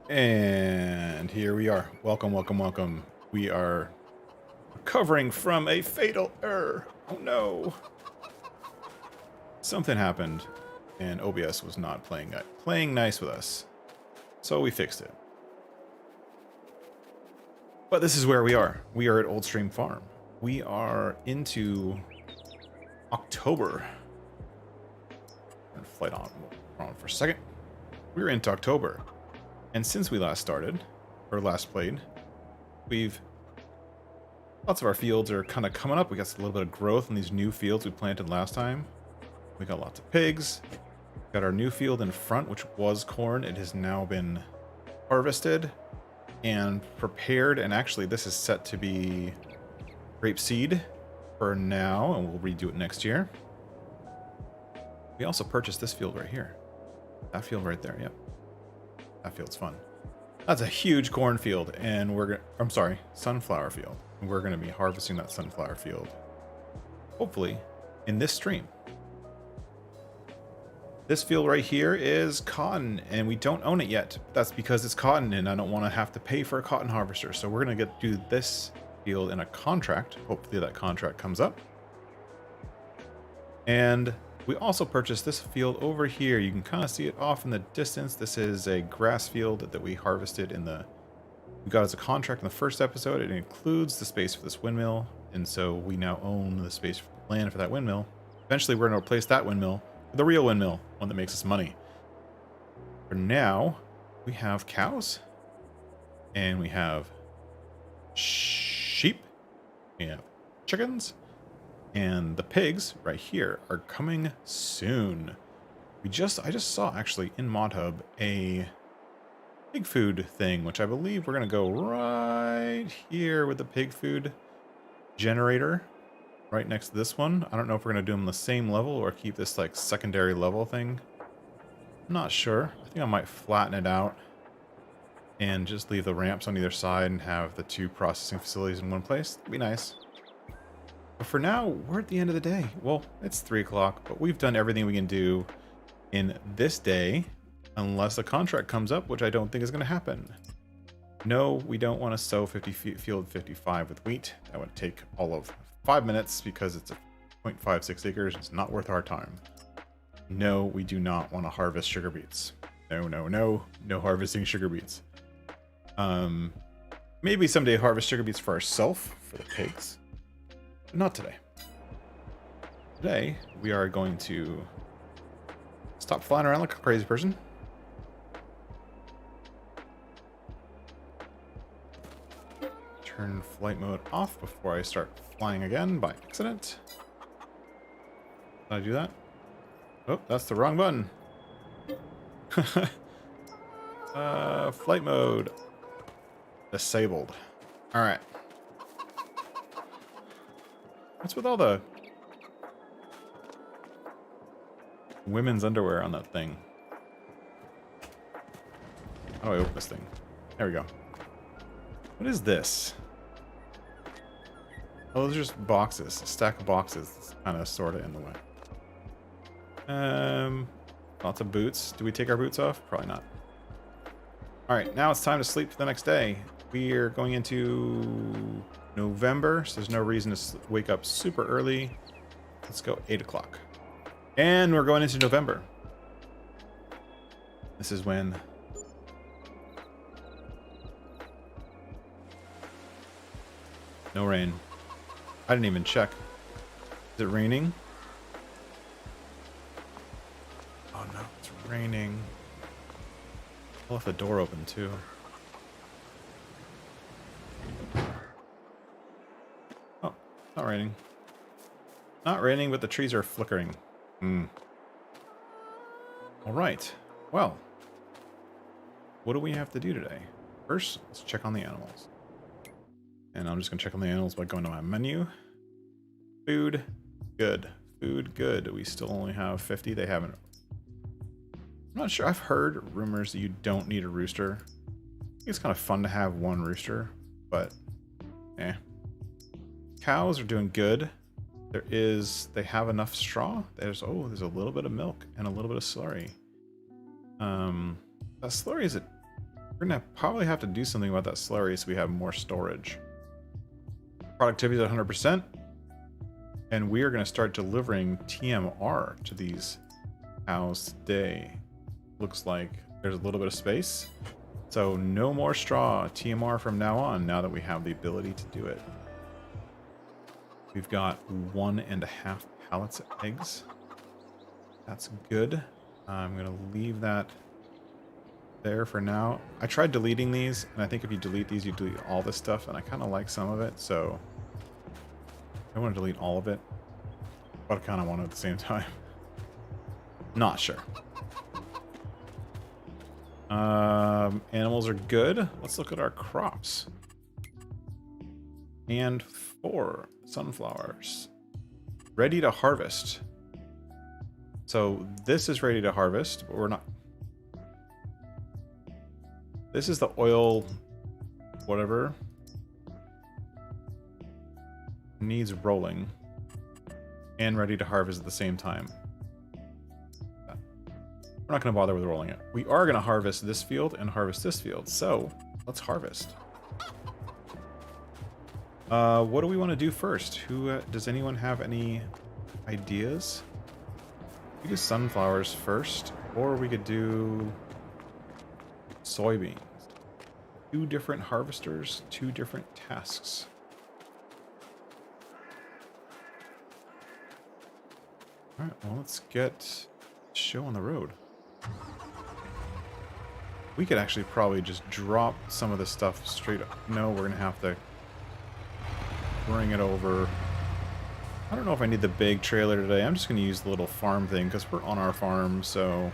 And here we are. Welcome, welcome, welcome. We are recovering from a fatal error. Oh no. Something happened and OBS was not playing nice with us. So we fixed it. But this is where we are. We are at Old Stream Farm. We are into October. Flight on for a second. We're into October. And since we last started, or last played, lots of our fields are kind of coming up. We got a little bit of growth in these new fields we planted last time. We got lots of pigs. Got our new field in front, which was corn. It has now been harvested and prepared. And actually, this is set to be rapeseed for now, and we'll redo it next year. We also purchased this field right here. That field right there, yep. That field's fun. That's a huge cornfield, and sunflower field. And we're gonna be harvesting that sunflower field, hopefully, in this stream. This field right here is cotton, and we don't own it yet. That's because it's cotton, and I don't want to have to pay for a cotton harvester. So we're gonna do this field in a contract. Hopefully that contract comes up. And we also purchased this field over here. You can kind of see it off in the distance. This is a grass field that we harvested we got as a contract in the first episode. It includes the space for this windmill, and so we now own the space for the land for that windmill. Eventually we're going to replace that windmill with a real windmill, one that makes us money. For now, we have cows, and we have sheep, we have chickens, and the pigs right here are coming soon. I just saw actually in modhub a pig food thing, which I believe we're gonna go right here with the pig food generator right next to this one. I don't know if we're gonna do them the same level or keep this like secondary level thing. I'm not sure. I think I might flatten it out and just leave the ramps on either side and have the two processing facilities in one place. That'd be nice. But for now, we're at the end of the day. Well, it's 3 o'clock, but we've done everything we can do in this day, unless a contract comes up, which I don't think is going to happen. No, we don't want to sow field 55 with wheat. That would take all of 5 minutes because it's a 0.56 acres. It's not worth our time. No, we do not want to harvest sugar beets. No, no, no. No harvesting sugar beets. Maybe someday harvest sugar beets for ourselves, for the pigs. Not today. Today, we are going to stop flying around like a crazy person. Turn flight mode off before I start flying again by accident. Did I do that? Oh, that's the wrong button. Flight mode disabled. All right. What's with all the women's underwear on that thing? How do I open this thing? There we go. What is this? Oh, those are just boxes. A stack of boxes. Kind of sort of in the way. Lots of boots. Do we take our boots off? Probably not. Alright, now it's time to sleep for the next day. We are going into November, so there's no reason to wake up super early. Let's go 8 o'clock. And we're going into November. This is when no rain. I didn't even check. Is it raining? Oh no, it's raining. I left the door open too. Oh, not raining. Not raining, but the trees are flickering. Alright. Well, what do we have to do today? First, let's check on the animals. And I'm just going to check on the animals by going to my menu. Food, good. Food, good. We still only have 50. They haven't. I'm not sure. I've heard rumors that you don't need a rooster. I think it's kind of fun to have one rooster, but Cows are doing good. They have enough straw. There's a little bit of milk and a little bit of slurry. That slurry is We're gonna probably have to do something about that slurry so we have more storage. Productivity is at 100%. And we are gonna start delivering TMR to these cows today. Looks like there's a little bit of space. So no more straw, TMR from now on, now that we have the ability to do it. We've got 1.5 pallets of eggs. That's good. I'm going to leave that there for now. I tried deleting these, and I think if you delete these, you delete all this stuff, and I kind of like some of it, so I want to delete all of it, but I kind of want to at the same time. Not sure. Animals are good. Let's look at our crops. And 4 sunflowers. Ready to harvest. So this is ready to harvest, but we're not. This is the oil, whatever. Needs rolling. And ready to harvest at the same time. We're not going to bother with rolling it. We are going to harvest this field and harvest this field. So let's harvest. What do we want to do first? Does anyone have any ideas? We do sunflowers first, or we could do soybeans. 2 different harvesters, 2 different tasks. All right, well, let's get show on the road. We could actually probably just drop some of this stuff straight up. No, we're gonna have to bring it over. I don't know if I need the big trailer today. I'm just gonna use the little farm thing because we're on our farm, so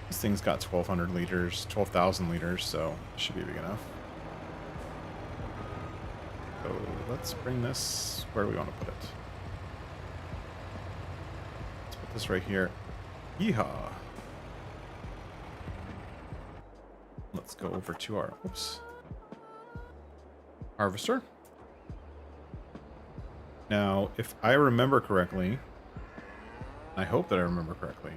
this thing's got 1,200 liters, 12,000 liters, so it should be big enough. So let's bring this where we want to put it. Let's put this right here. Yeehaw! Let's go over to our, oops, harvester. Now, if I remember correctly, I hope that I remember correctly,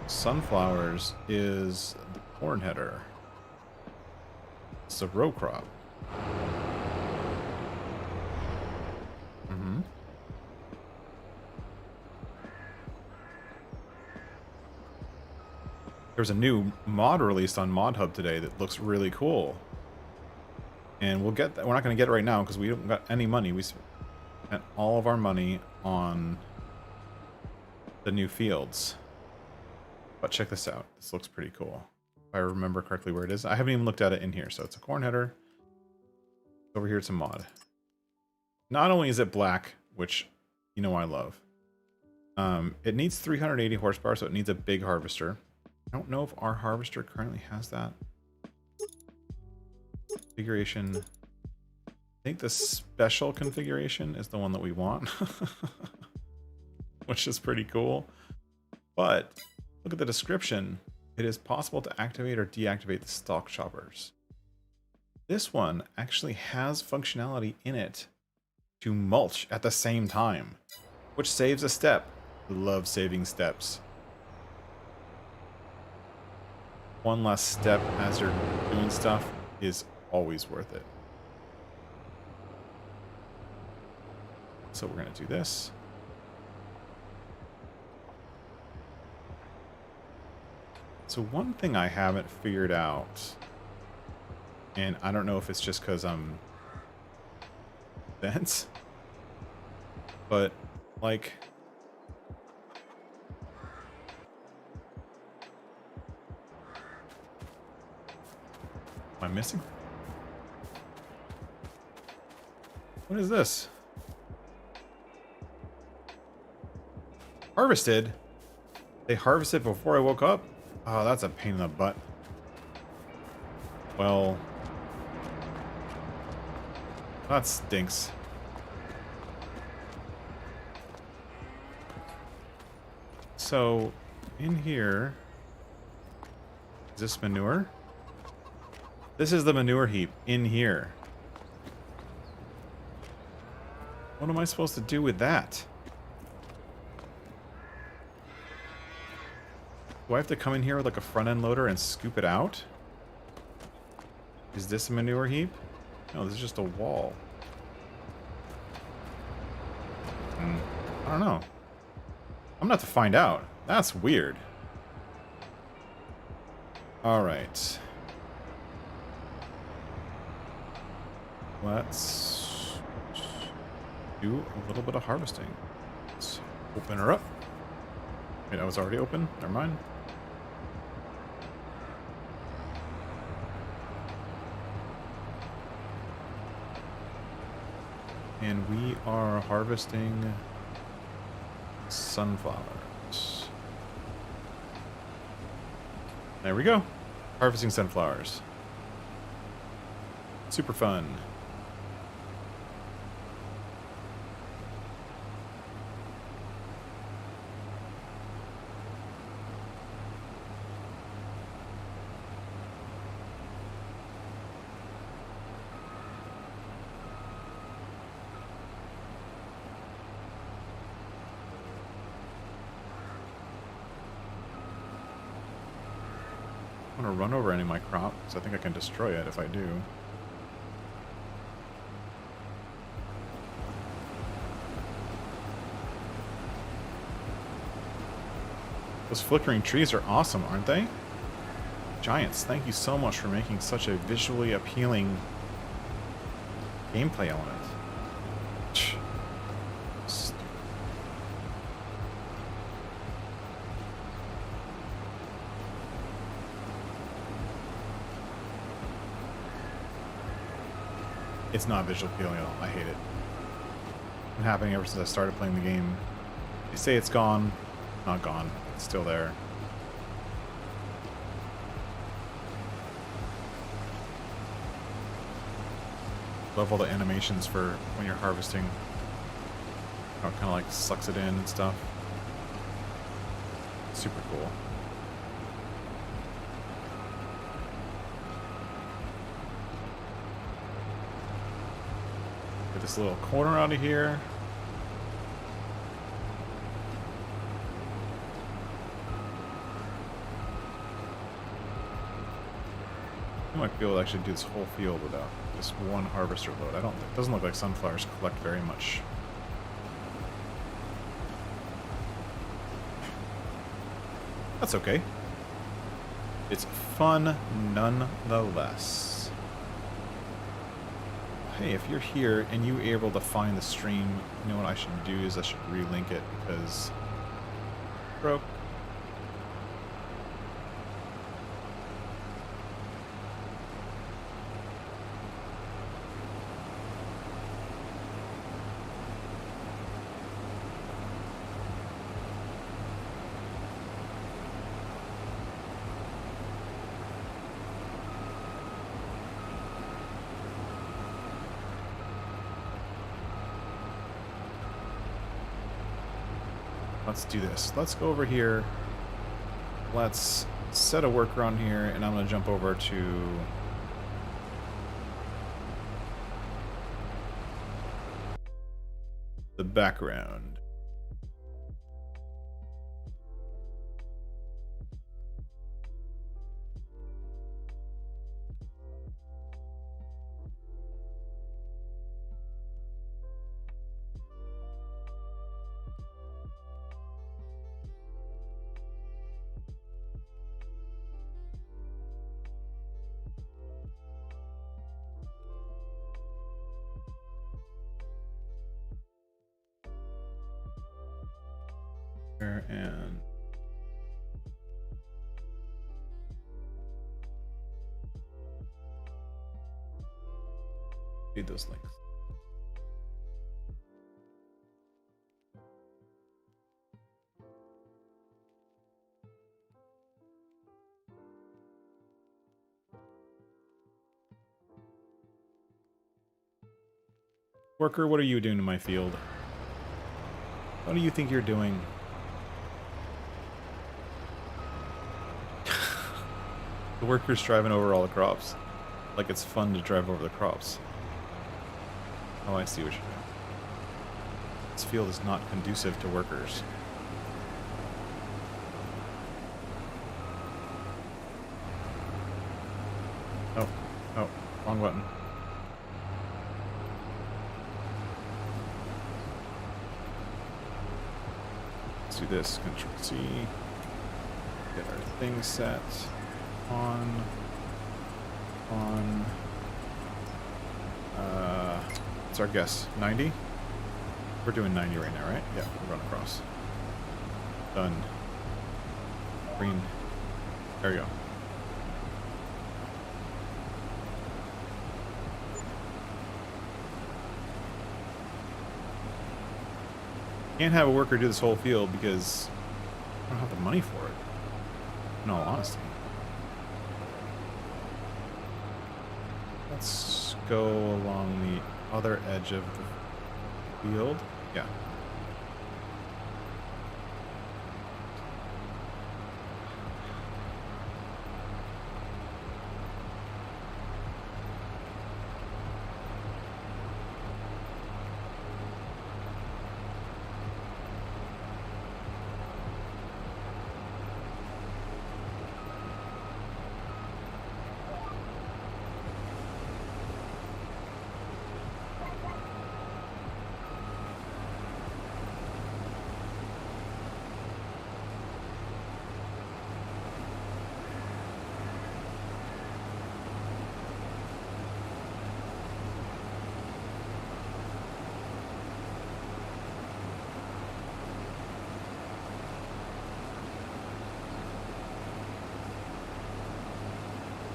sunflowers is the corn header. It's a row crop. There's a new mod released on ModHub today that looks really cool. And we'll get that. We're not going to get it right now because we don't got any money. We spent all of our money on the new fields. But check this out. This looks pretty cool. If I remember correctly where it is. I haven't even looked at it in here. So it's a corn header. Over here it's a mod. Not only is it black, which you know I love. It needs 380 horsepower, so it needs a big harvester. I don't know if our harvester currently has that. Configuration. I think the special configuration is the one that we want. Which is pretty cool. But look at the description. It is possible to activate or deactivate the stalk choppers. This one actually has functionality in it to mulch at the same time, which saves a step. Love saving steps. One less step as you're doing stuff is always worth it. So we're going to do this. So one thing I haven't figured out, and I don't know if it's just because I'm dense, but like, am I missing? What is this? Harvested? They harvested before I woke up? Oh, that's a pain in the butt. Well, that stinks. So, in here, is this manure? This is the manure heap in here. What am I supposed to do with that? Do I have to come in here with like a front end loader and scoop it out? Is this a manure heap? No, this is just a wall. I don't know. I'm gonna have to find out. That's weird. Alright. Let's do a little bit of harvesting. Let's open her up. Wait, I was already open? Never mind. And we are harvesting sunflowers. There we go. Harvesting sunflowers. Super fun. I want to run over any of my crop, because I think I can destroy it if I do. Those flickering trees are awesome, aren't they? Giants, thank you so much for making such a visually appealing gameplay element. It's not visually appealing at all. I hate it. It's been happening ever since I started playing the game. They say it's gone. Not gone. It's still there. Love all the animations for when you're harvesting. How it kind of like sucks it in and stuff. Super cool. Get this little corner out of here. I might be able to actually do this whole field without this one harvester load. It doesn't look like sunflowers collect very much. That's okay. It's fun nonetheless. Hey, if you're here and you were able to find the stream, you know what I should do is I should relink it because it broke. Let's do this. Let's go over here. Let's set a worker on here, and I'm going to jump over to the background. And read those links. Worker, what are you doing in my field? What do you think you're doing? The worker's driving over all the crops. Like it's fun to drive over the crops. Oh, I see what you're doing. This field is not conducive to workers. Wrong button. Let's do this. Control C. Get our thing set. On. What's our guess? 90? We're doing 90 right now, right? Yeah, we're going across. Done. Green. There we go. Can't have a worker do this whole field because I don't have the money for it, in all honesty. Let's go along the other edge of the field. Yeah.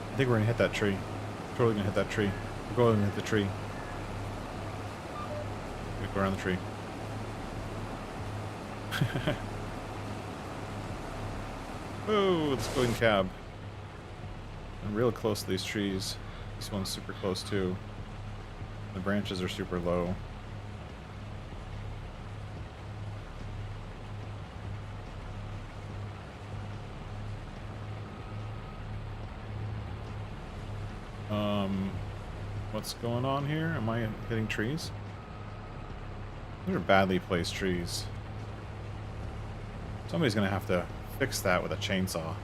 I think we're gonna hit that tree. Totally gonna hit that tree. We're going to hit the tree. We go around the tree. Oh, let's go in cab. I'm real close to these trees. This one's super close too. The branches are super low. What's going on here? Am I hitting trees? Those are badly placed trees. Somebody's gonna have to fix that with a chainsaw.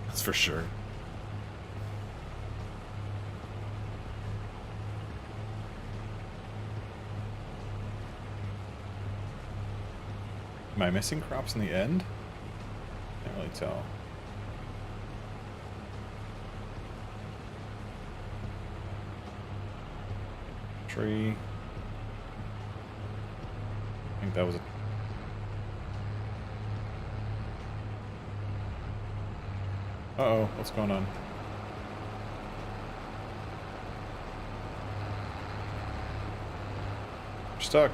That's for sure. Am I missing crops in the end? Can't really tell. Tree. I think that was a... Uh-oh, what's going on? We're stuck.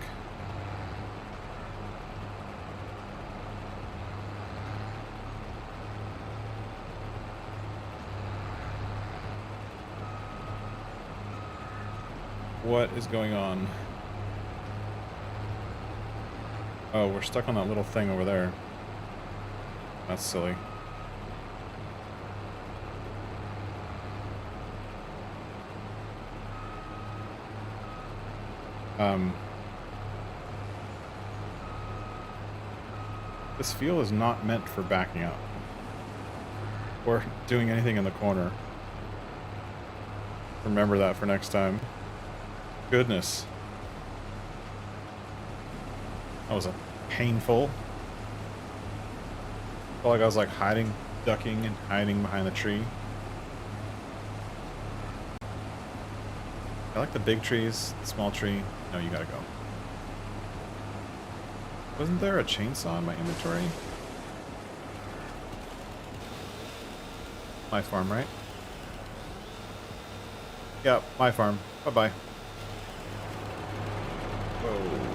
What is going on? Oh, we're stuck on that little thing over there. That's silly. This field is not meant for backing up or doing anything in the corner. Remember that for next time. Goodness. That was a painful. Felt like I was like hiding, ducking and hiding behind the tree. I like the big trees, the small tree. No, you gotta go. Wasn't there a chainsaw in my inventory? My farm, right? Yeah, my farm. Bye-bye. Whoa.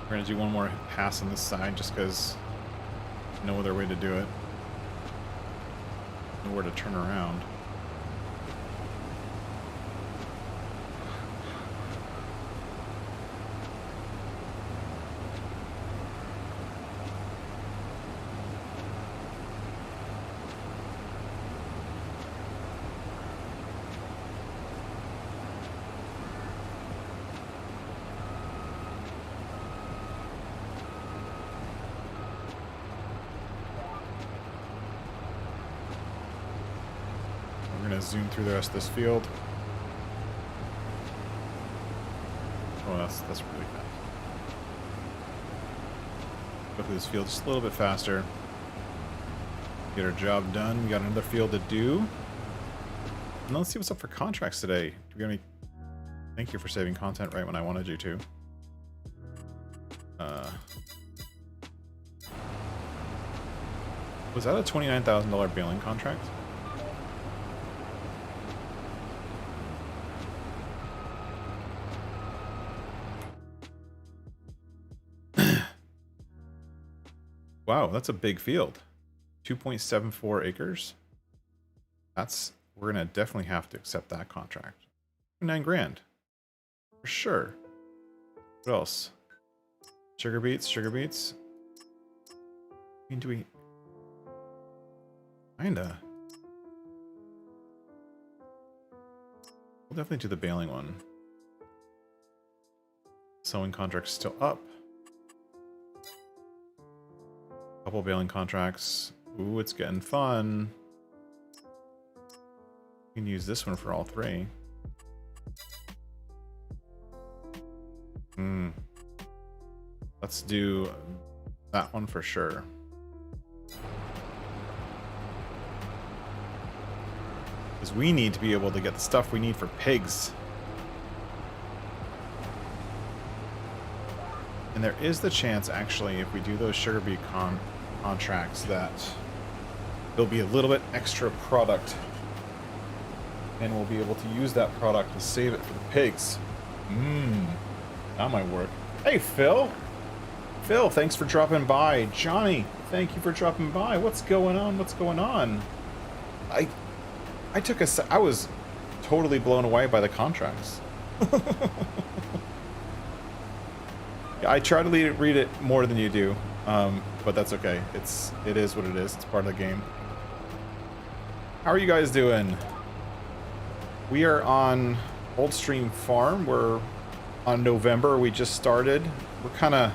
We're gonna do one more pass on this side just because no other way to do it. Nowhere to turn around. gonna zoom through the rest of this field. Oh, that's really fast. Go through this field just a little bit faster. Get our job done. We got another field to do. And let's see what's up for contracts today. Do we have any? Thank you for saving content right when I wanted you to. Was that a $29,000 bailing contract? Wow, that's a big field. 2.74 acres. We're gonna definitely have to accept that contract. 9 grand. For sure. What else? Sugar beets, sugar beets. I mean, do we... Kinda. We'll definitely do the bailing one. Sewing contracts still up. Couple bailing contracts. Ooh, it's getting fun. We can use this one for all 3. Let's do that one for sure. Because we need to be able to get the stuff we need for pigs. And there is the chance, actually, if we do those sugar beet contracts, that there'll be a little bit extra product. And we'll be able to use that product to save it for the pigs. That might work. Hey, Phil. Phil, thanks for dropping by. Johnny, thank you for dropping by. What's going on? What's going on? I was totally blown away by the contracts. Yeah, I try to read it more than you do, but that's okay. It is what it is. It's part of the game. How are you guys doing? We are on Old Stream Farm. We're on November. We just started. We're kind of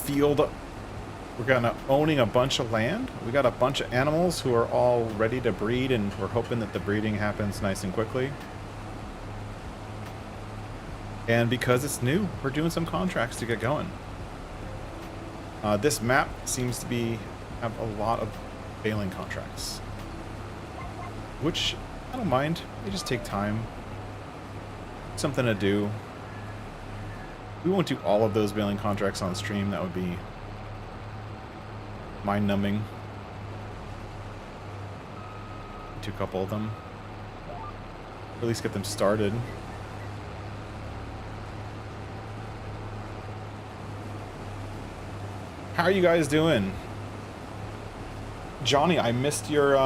we're kind of owning a bunch of land. We got a bunch of animals who are all ready to breed, and we're hoping that the breeding happens nice and quickly. And because it's new, we're doing some contracts to get going. This map seems to have a lot of bailing contracts, which I don't mind. They just take time. Something to do. We won't do all of those bailing contracts on stream. That would be mind-numbing. Do a couple of them. Or at least get them started. How are you guys doing? Johnny, I missed your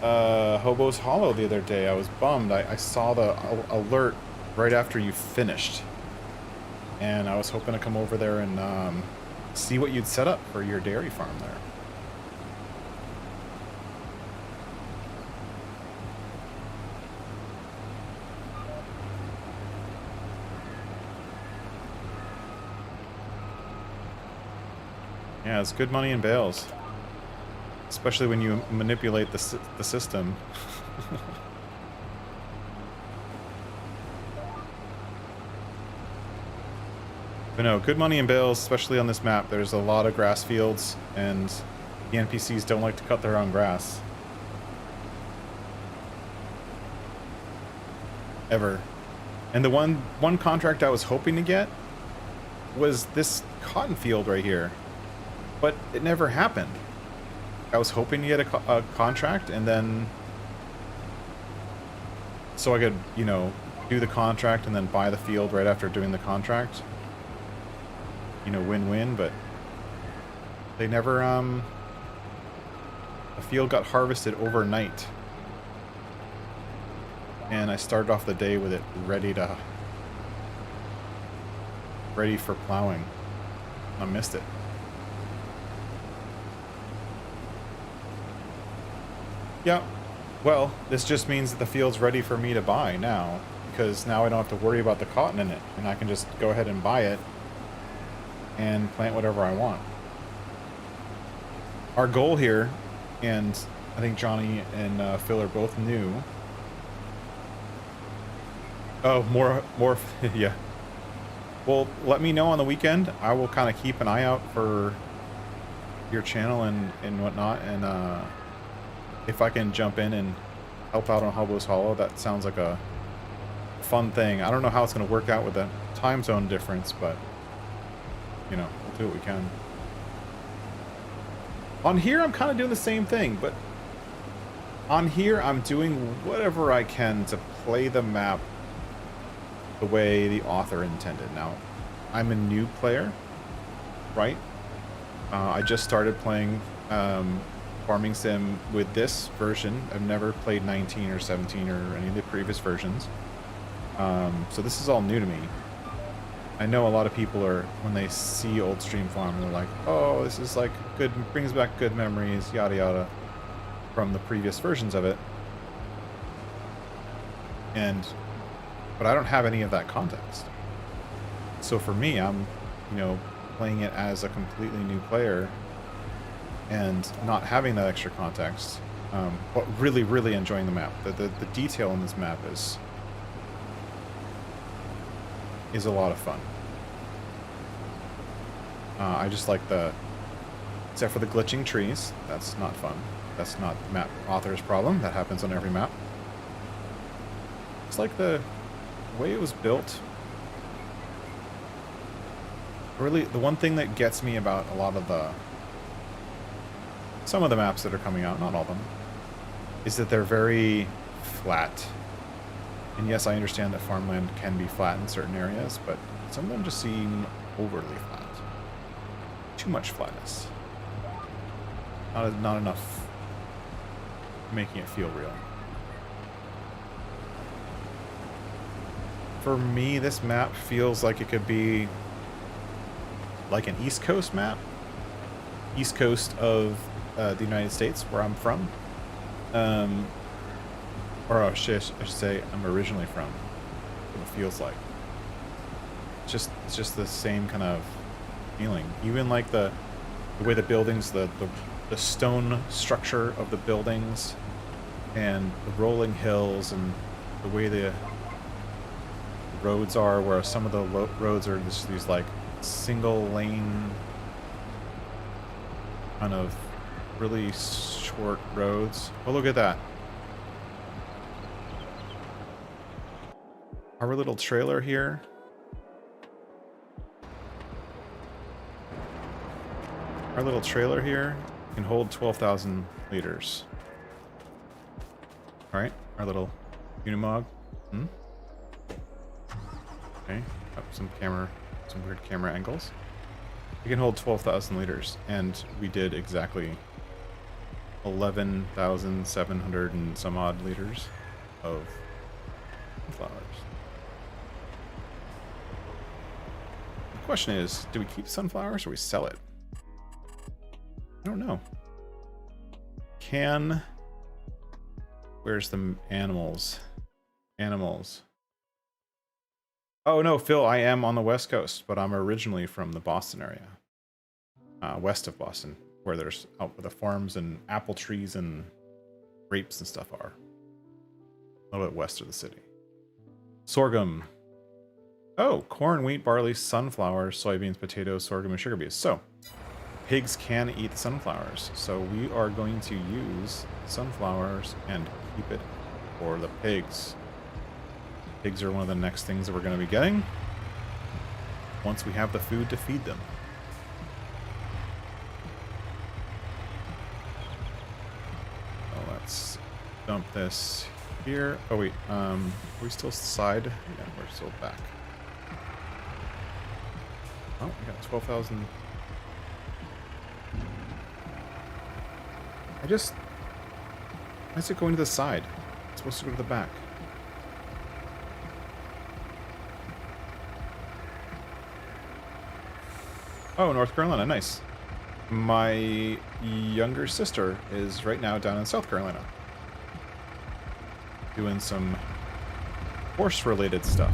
Hobo's Hollow the other day. I was bummed. I saw the alert right after you finished. And I was hoping to come over there and see what you'd set up for your dairy farm there. Yeah, it's good money in bales. Especially when you manipulate the system. But no, good money in bales, especially on this map. There's a lot of grass fields, and the NPCs don't like to cut their own grass. Ever. And the one contract I was hoping to get was this cotton field right here. But it never happened. I was hoping to get a contract, and then so I could, you know, do the contract and then buy the field right after doing the contract. You know, win-win, but they never, the field got harvested overnight. And I started off the day with it ready for plowing. I missed it. Yeah, well, this just means that the field's ready for me to buy now, because now I don't have to worry about the cotton in it, and I can just go ahead and buy it and plant whatever I want. Our goal here and I think Johnny and Phil are both new. Oh, more, yeah. Well, let me know on the weekend. I will kind of keep an eye out for your channel and whatnot, and if I can jump in and help out on Hobo's Hollow, that sounds like a fun thing. I don't know how it's going to work out with the time zone difference, but you know, we'll do what we can. On here, I'm kind of doing the same thing, but on here, I'm doing whatever I can to play the map the way the author intended. Now, I'm a new player, right? I just started playing Farming Sim with this version. I've never played 19 or 17 or any of the previous versions. So this is all new to me. I know a lot of people are, when they see Old Stream Farm, they're like, oh, this is like good, brings back good memories, yada yada, from the previous versions of it. But I don't have any of that context. So for me, I'm, you know, playing it as a completely new player and not having that extra context, but really, really enjoying the map. The detail in this map is a lot of fun. I just like except for the glitching trees, that's not fun. That's not the map author's problem. That happens on every map. It's like the way it was built. Really, the one thing that gets me about a lot of some of the maps that are coming out, not all of them, is that they're very flat. And yes, I understand that farmland can be flat in certain areas, but some of them just seem overly flat. Too much flatness. Not enough making it feel real. For me, this map feels like it could be like an East Coast map. East Coast of the United States, where I'm from. Or I should say I'm originally from. What it feels like. It's just the same kind of feeling. Even like the way the buildings, the stone structure of the buildings, and the rolling hills, and the way the roads are, where some of the roads are just these like single lane kind of really short roads. Oh, look at that. Our little trailer here. Our little trailer here can hold 12,000 liters. All right, our little Unimog. Okay, up some weird camera angles. We can hold 12,000 liters, and we did exactly 11,700 and some odd liters of flowers. The question is, do we keep sunflowers or we sell it? I don't know. Where's the animals? Animals. Oh no, Phil, I am on the West Coast, but I'm originally from the Boston area. West of Boston, where there's out where the farms and apple trees and grapes and stuff are. A little bit west of the city. Sorghum. Oh, corn, wheat, barley, sunflowers, soybeans, potatoes, sorghum, and sugar beets. So, pigs can eat the sunflowers. So we are going to use sunflowers and keep it for the pigs. Pigs are one of the next things that we're going to be getting once we have the food to feed them. So let's dump this here. Oh wait, are we still side? Yeah, we're still back. Oh, we got 12,000. Why is it going to the side? It's supposed to go to the back. Oh, North Carolina, nice. My younger sister is right now down in South Carolina, doing some horse-related stuff.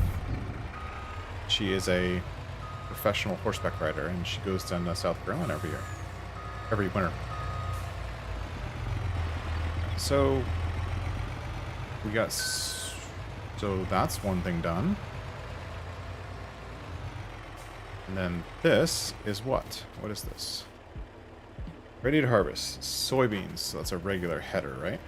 She is a professional horseback rider, and she goes down to South Carolina every winter. so we got, so that's one thing done. And then this is what? What is this? Ready to harvest. Soybeans. So that's a regular header, right?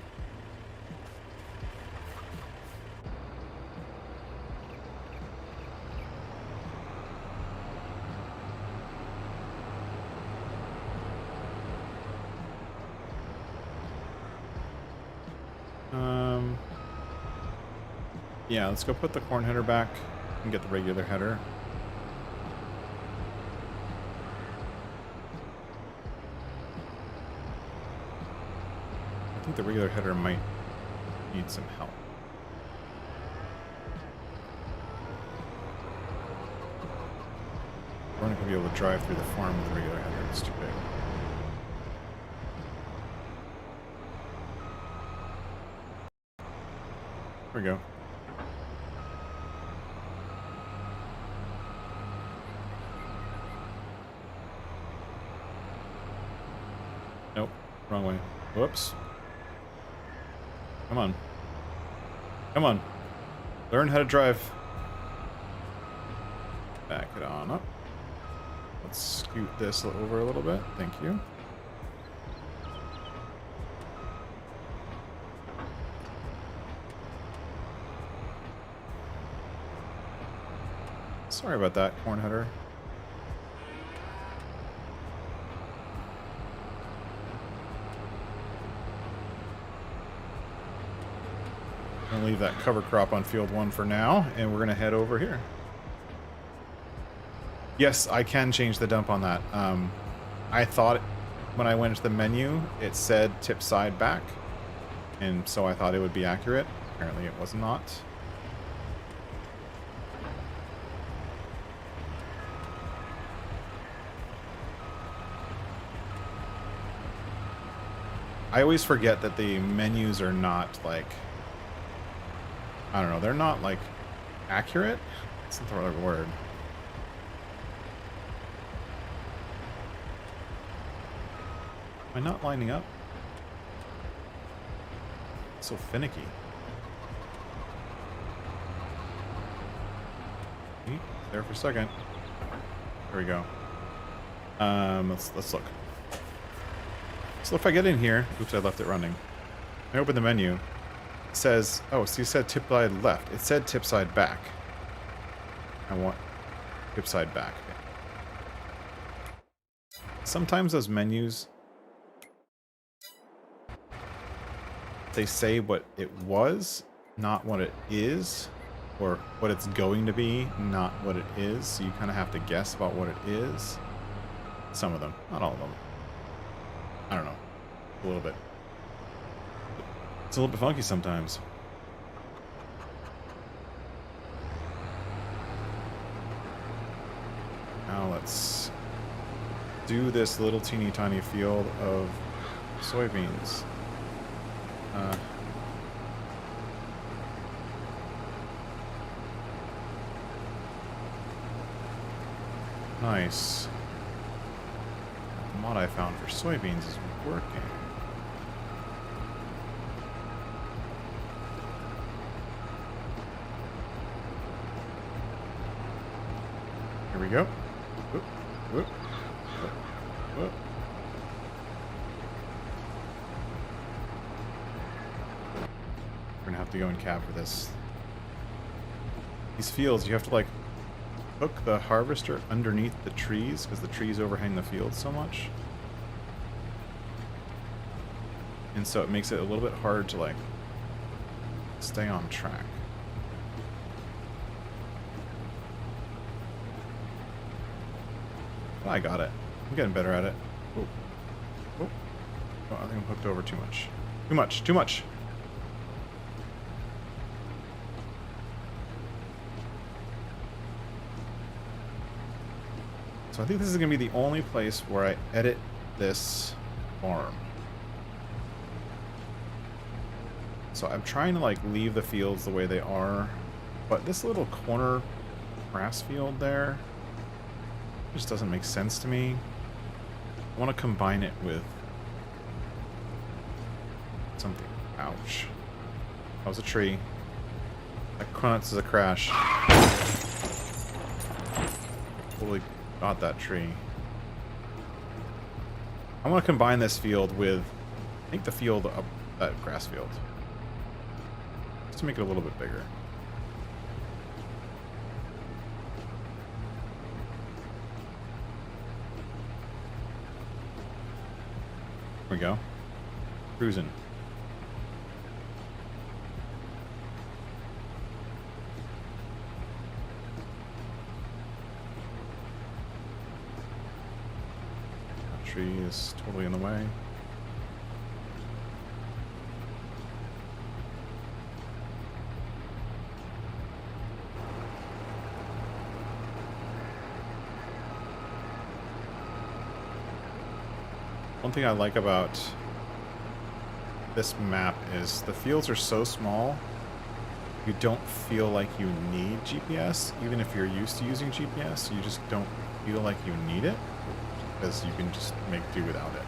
Yeah, let's go put the corn header back and get the regular header. I think the regular header might need some help. We're not going to be able to drive through the farm with the regular header. It's too big. There we go. Nope. Wrong way. Whoops. Come on. Come on. Learn how to drive. Back it on up. Let's scoot this over a little bit. Thank you. Sorry about that, corn header. I'm gonna leave that cover crop on field 1 for now, and we're gonna head over here. Yes, I can change the dump on that. I thought when I went into the menu, it said tip side back, and so I thought it would be accurate. Apparently it was not. I always forget that the menus are not, like, I don't know, they're not, like, accurate? That's not the right word. Am I not lining up? It's so finicky. There for a second. There we go. Let's look. So if I get in here, oops, I left it running. I open the menu. It says, oh, so you said tip side left. It said tip side back. I want tip side back. Sometimes those menus, they say what it was, not what it is, or what it's going to be, not what it is. So you kind of have to guess about what it is. Some of them, not all of them. I don't know. A little bit. It's a little bit funky sometimes. Now let's do this little teeny tiny field of soybeans. Nice. The mod I found for soybeans is working. Here we go. Whoop, whoop, whoop, whoop. We're gonna have to go in cab for this. These fields, you have to like hook the harvester underneath the trees because the trees overhang the field so much. And so it makes it a little bit hard to like stay on track. I got it. I'm getting better at it. Oh. Oh. Oh, I think I'm hooked over too much. Too much. Too much. So I think this is going to be the only place where I edit this farm. So I'm trying to like leave the fields the way they are, but this little corner grass field there just doesn't make sense to me. I want to combine it with something. Ouch. That was a tree. That counts as a crash. Totally got that tree. I want to combine this field with, I think, the field up that grass field. Just to make it a little bit bigger. There we go. Cruising. That tree is totally in the way. One thing I like about this map is the fields are so small, you don't feel like you need GPS. Even if you're used to using GPS, you just don't feel like you need it, because you can just make do without it.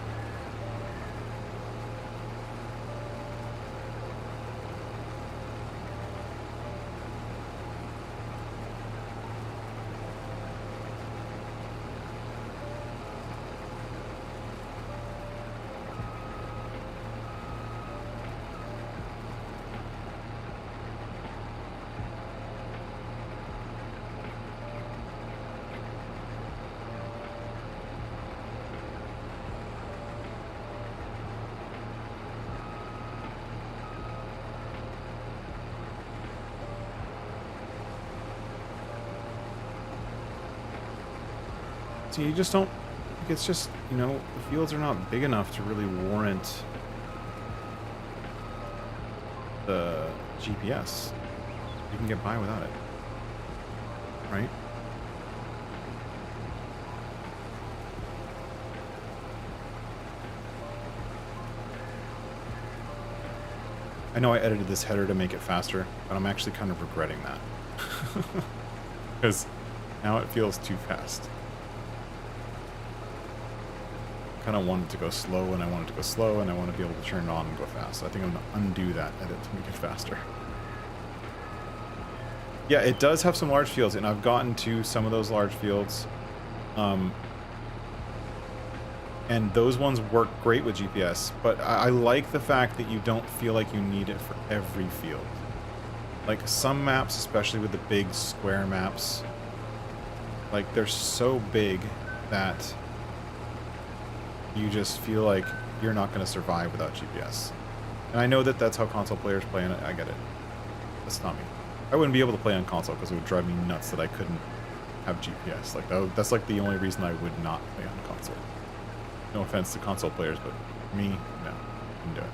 So you just don't, it's just, you know, the fields are not big enough to really warrant the GPS. You can get by without it, right? I know I edited this header to make it faster, but I'm actually kind of regretting that. Because now it feels too fast. Kind of wanted to go slow, and I wanted to go slow, and I want to be able to turn it on and go fast. So I think I'm going to undo that edit to make it faster. Yeah, it does have some large fields, and I've gotten to some of those large fields. And those ones work great with GPS, but I like the fact that you don't feel like you need it for every field. Like some maps, especially with the big square maps, like they're so big that you just feel like you're not going to survive without GPS. And I know that that's how console players play, and I get it. That's not me. I wouldn't be able to play on console because it would drive me nuts that I couldn't have GPS. Like that's like the only reason I would not play on console. No offense to console players, but me, no, couldn't do it.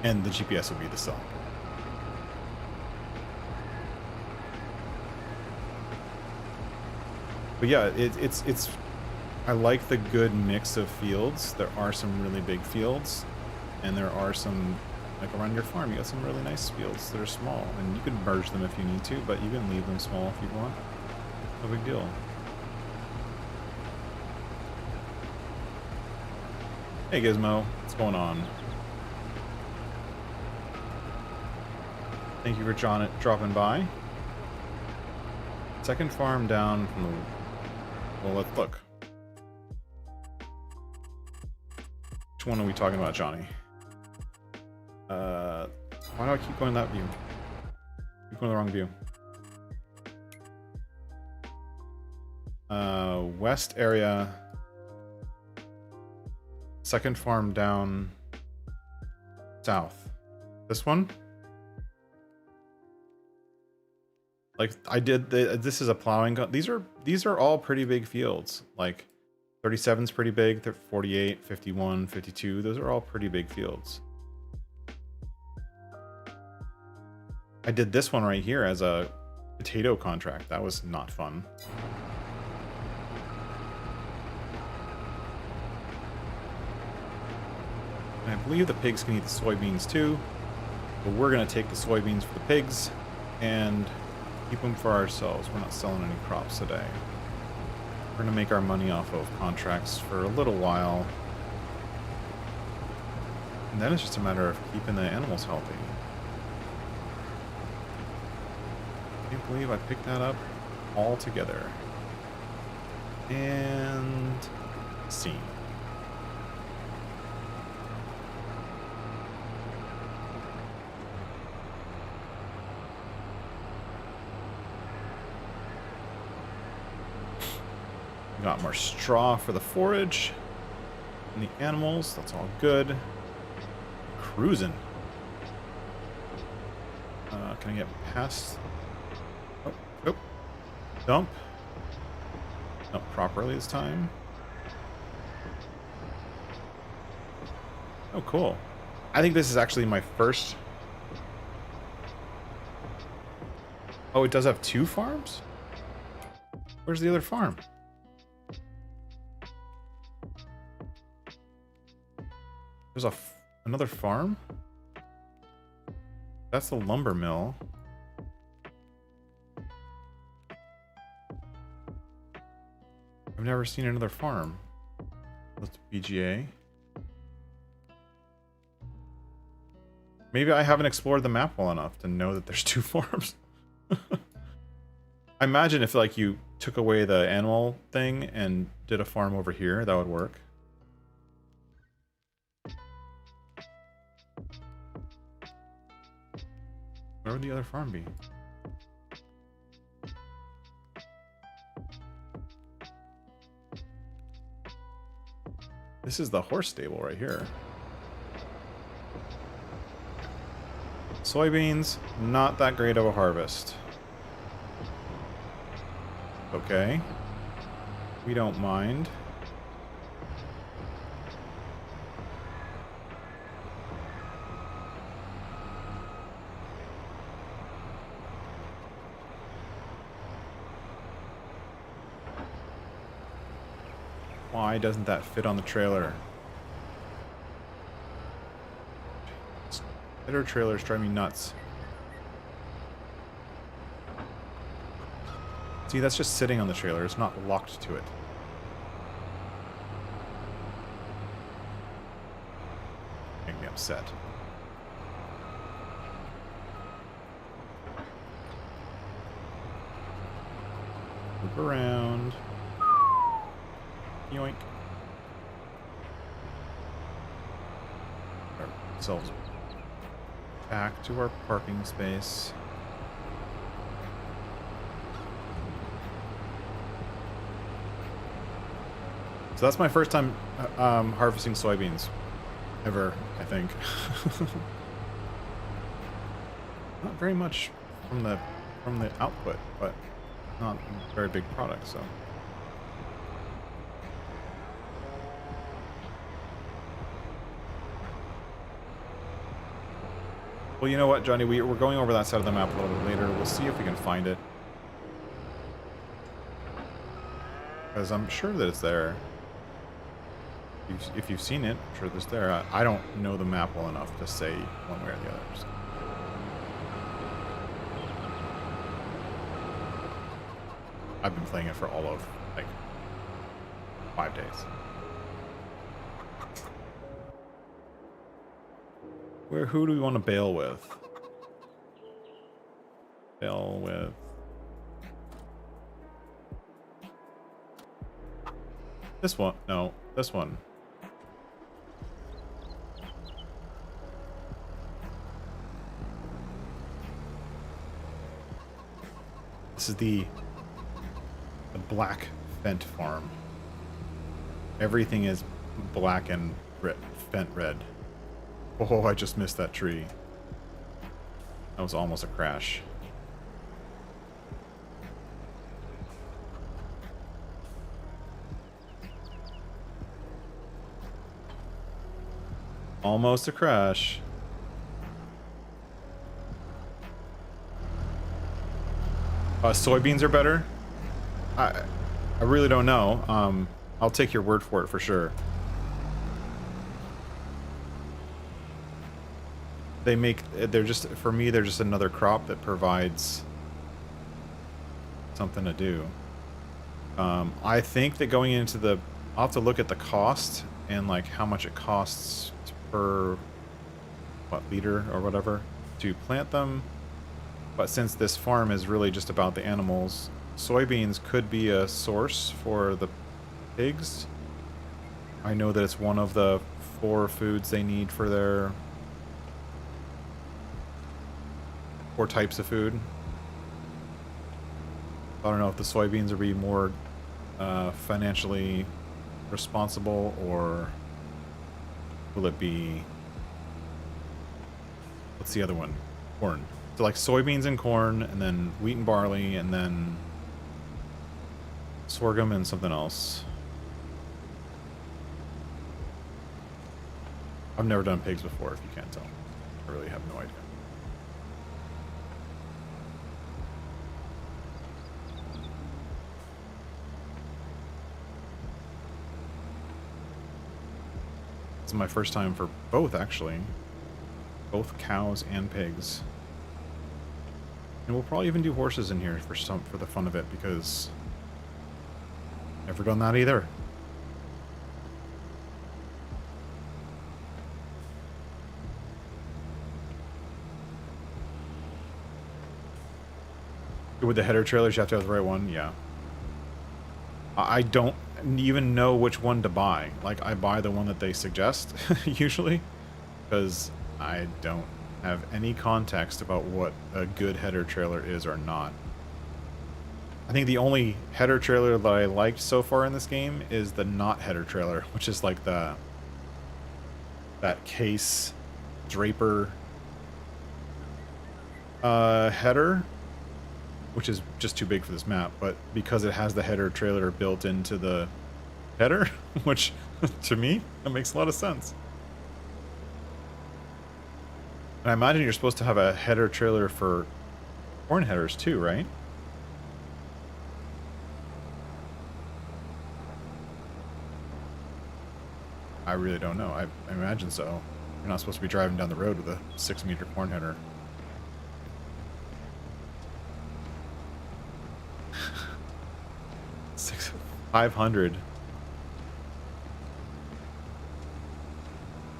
And the GPS would be the sell. But yeah, it's I like the good mix of fields. There are some really big fields, and there are some, like around your farm, you got some really nice fields that are small, and you can merge them if you need to, but you can leave them small if you want. No big deal. Hey Gizmo, what's going on? Thank you for dropping by. Second farm down from the... Well, let's look. Which one are we talking about, Johnny? Why do I keep going that view? Keep going the wrong view. West area. Second farm down south. This one? Like I did, this is a plowing gun. These are all pretty big fields. Like 37's pretty big, 48, 51, 52. Those are all pretty big fields. I did this one right here as a potato contract. That was not fun. And I believe the pigs can eat the soybeans too, but we're gonna take the soybeans for the pigs and keep them for ourselves. We're not selling any crops today. We're going to make our money off of contracts for a little while. And then it's just a matter of keeping the animals healthy. I can't believe I picked that up all together. And scene. Got more straw for the forage and the animals. That's all good. Cruising. Can I get past? Oh, oh. Dump. Not properly this time. Oh, cool. I think this is actually my first. Oh, it does have 2 farms? Where's the other farm? There's another farm? That's the lumber mill. I've never seen another farm. That's BGA. Maybe I haven't explored the map well enough to know that there's 2 farms. I imagine if like you took away the animal thing and did a farm over here, that would work. Where would the other farm be? This is the horse stable right here. Soybeans, not that great of a harvest. Okay. We don't mind. Why doesn't that fit on the trailer? Better trailers drive me nuts. See, that's just sitting on the trailer. It's not locked to it. Making me upset. Move around. Yoink. Ourselves back to our parking space. So that's my first time harvesting soybeans ever, I think. Not very much from the output, but not a very big product, so. Well, you know what, Johnny? We're going over that side of the map a little bit later. We'll see if we can find it. Because I'm sure that it's there. If you've seen it, I'm sure it's there. I don't know the map well enough to say one way or the other. So. I've been playing it for all of, like, 5 days. Who do we want to bail with? Bail with... this one. No, this one. This is the black Fent farm. Everything is black and Fent red. Oh, I just missed that tree. That was almost a crash. Almost a crash. Soybeans are better? I really don't know. I'll take your word for it for sure. They're just, for me, they're just another crop that provides something to do. I think that going into the, I'll have to look at the cost and like how much it costs per what liter or whatever to plant them. But since this farm is really just about the animals, soybeans could be a source for the pigs. I know that it's one of the 4 foods they need for their 4 types of food. I don't know if the soybeans would be more financially responsible, or will it be, what's the other one? Corn. So like soybeans and corn, and then wheat and barley, and then sorghum and something else. I've never done pigs before, if you can't tell. I really have no idea. This is my first time for both, actually. Both cows and pigs. And we'll probably even do horses in here for the fun of it, because never done that either. With the header trailers, you have to have the right one. Yeah. I don't even know which one to buy. Like, I buy the one that they suggest, usually, because I don't have any context about what a good header trailer is or not. I think the only header trailer that I liked so far in this game is the not header trailer, which is like that case draper header, which is just too big for this map, but because it has the header trailer built into the header, which to me, that makes a lot of sense. And I imagine you're supposed to have a header trailer for corn headers too, right? I really don't know. I imagine so. You're not supposed to be driving down the road with a 6-meter corn header. 500.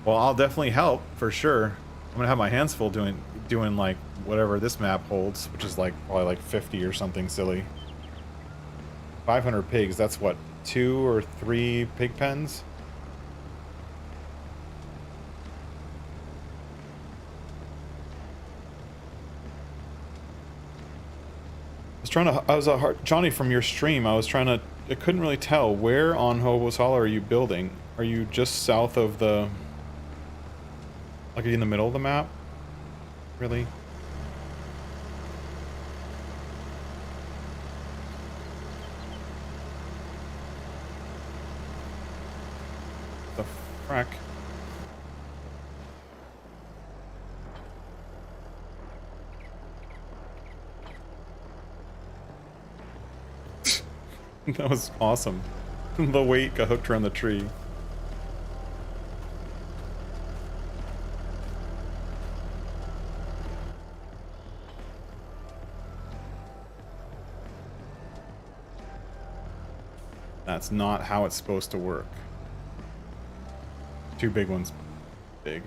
Well, I'll definitely help for sure. I'm gonna have my hands full doing like whatever this map holds, which is like probably like 50 or something silly. 500 pigs. That's what, 2 or 3 pig pens? Johnny, from your stream, I couldn't really tell, where on Hobo's Hollow are you building? Are you just south of the, like, are you in the middle of the map? Really? The frack? That was awesome. The weight got hooked around the tree. That's not how it's supposed to work. 2 big ones. Big.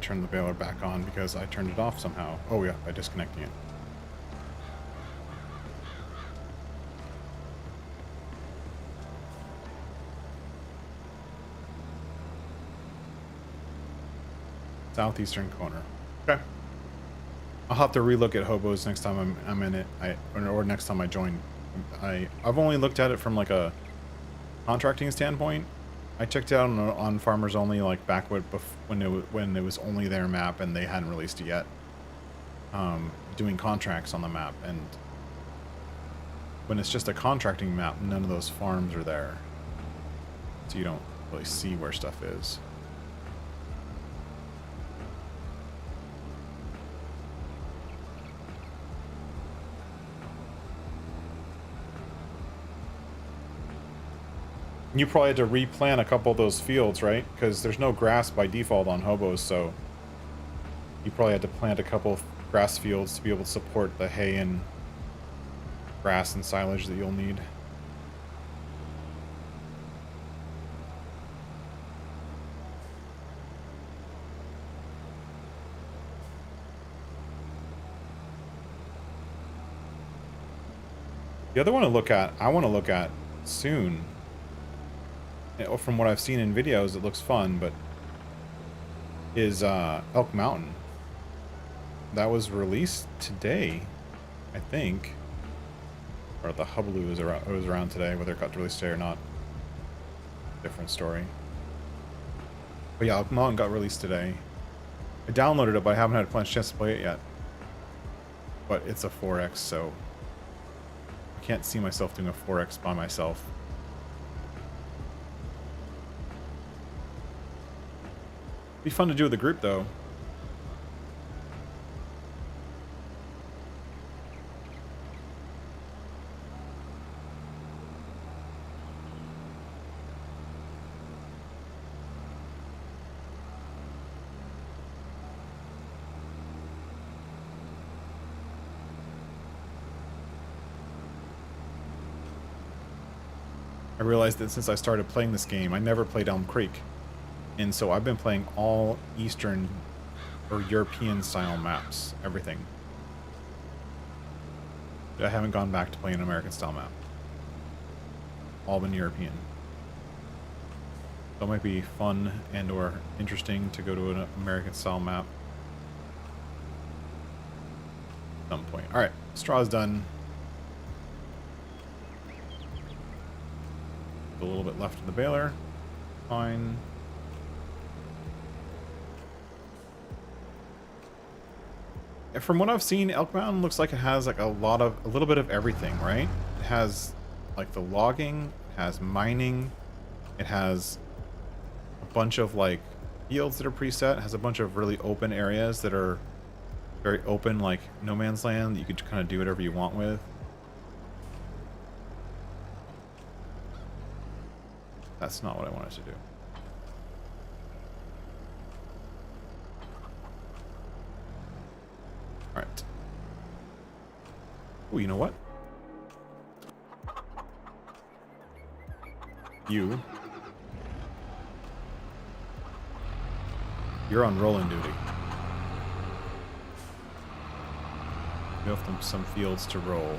Turn the baler back on because I turned it off somehow. Oh yeah, by disconnecting it. Southeastern corner. Okay. I'll have to relook at Hobos next time I'm in it. Or next time I join. I've only looked at it from like a contracting standpoint. I checked it out on Farmers Only, like back when it was only their map and they hadn't released it yet. Doing contracts on the map, and when it's just a contracting map, none of those farms are there, so you don't really see where stuff is. You probably had to replant a couple of those fields, right? Because there's no grass by default on hobos, so you probably had to plant a couple of grass fields to be able to support the hay and grass and silage that you'll need. The other one I want to look at soon. From what I've seen in videos, it looks fun, but is Elk Mountain. That was released today, I think. Or the Hubaloo was around today, whether it got released today or not. Different story. But yeah, Elk Mountain got released today. I downloaded it, but I haven't had a chance to play it yet. But it's a 4X, so I can't see myself doing a 4X by myself. Be fun to do with the group, though. I realized that since I started playing this game, I never played Elm Creek. And so I've been playing all Eastern or European style maps, everything. I haven't gone back to playing an American style map. All been European. So it might be fun and or interesting to go to an American style map at some point. Alright, straw's done. A little bit left of the baler. Fine. From what I've seen, Elk Mountain looks like it has like a little bit of everything, right? It has like the logging, it has mining, it has a bunch of like fields that are preset, it has a bunch of really open areas that are very open, like no man's land that you could kind of do whatever you want with. That's not what I wanted to do. Alright. Oh, you know what? You're on rolling duty. You have some fields to roll.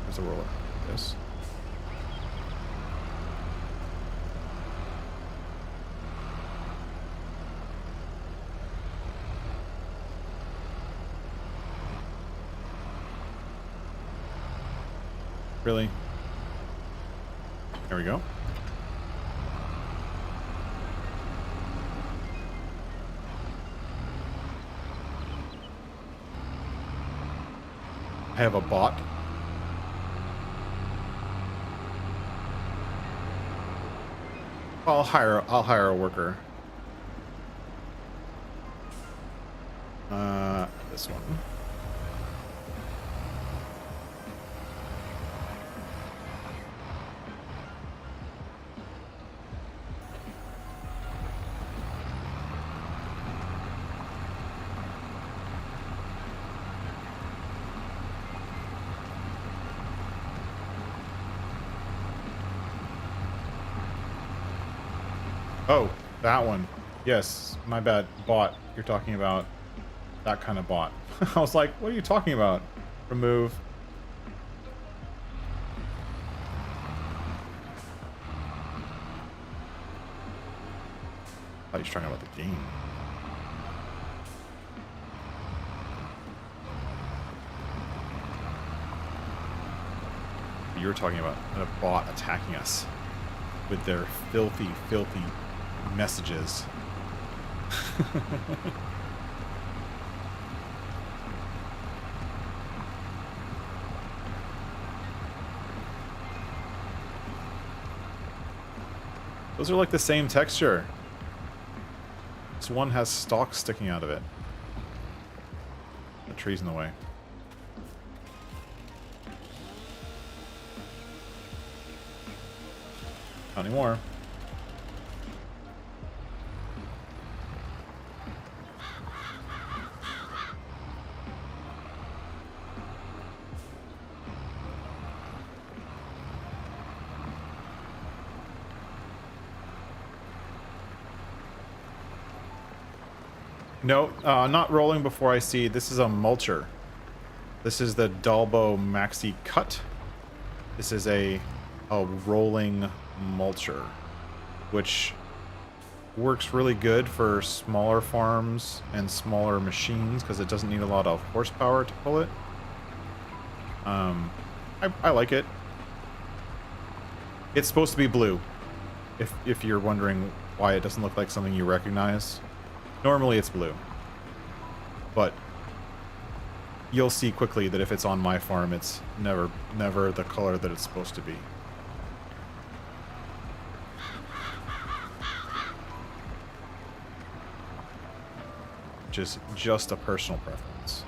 There's a roller. Yes. Really? There we go. I have a bot. I'll hire a worker. This one. Oh, that one. Yes, my bad. Bot. You're talking about that kind of bot. I was like, what are you talking about? Remove. I thought you were talking about the game. You were talking about a bot attacking us with their filthy, filthy messages. Those are like the same texture. This one has stalks sticking out of it. trees in the way. Not anymore. No, not rolling before I see. This is a mulcher. This is the Dalbo Maxi Cut. This is a rolling mulcher, which works really good for smaller farms and smaller machines because it doesn't need a lot of horsepower to pull it. I like it. It's supposed to be blue, if you're wondering why it doesn't look like something you recognize. Normally it's blue, but you'll see quickly that if it's on my farm, it's never the color that it's supposed to be. Which is just a personal preference.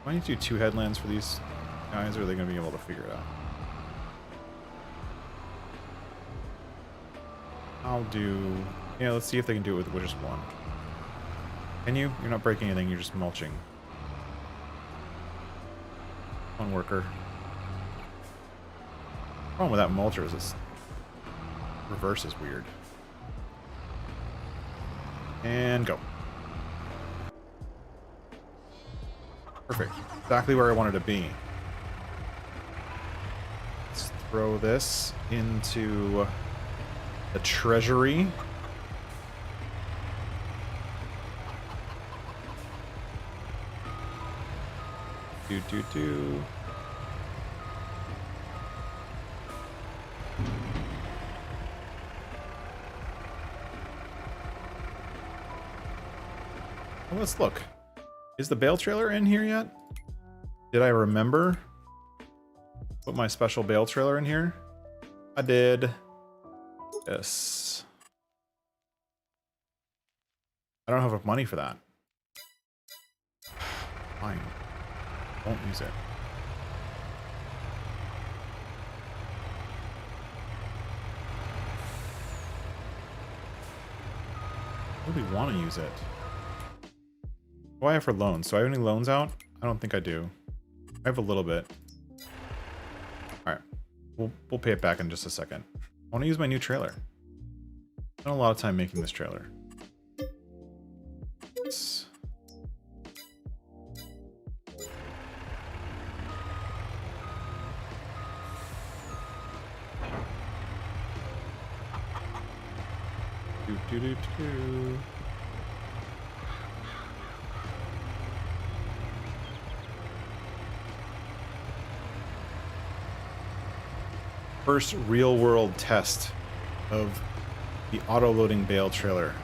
Do I need to do 2 headlands for these guys, or are they going to be able to figure it out? I'll do... Yeah, let's see if they can do it with just 1. Can you? You're not breaking anything, you're just mulching. 1 worker. The problem with that mulcher is its reverse is weird. And go. Perfect. Exactly where I wanted to be. Let's throw this into the treasury. Do. Well, let's look. Is the bale trailer in here yet? Did I remember? Put my special bale trailer in here? I did. Yes. I don't have enough money for that. Fine. Won't use it. I really want to use it. What do I have for loans? Do I have any loans out? I don't think I do. I have a little bit. Alright. We'll pay it back in just a second. I want to use my new trailer. I spent a lot of time making this trailer. It's... Do. First real world test of the auto loading bale trailer.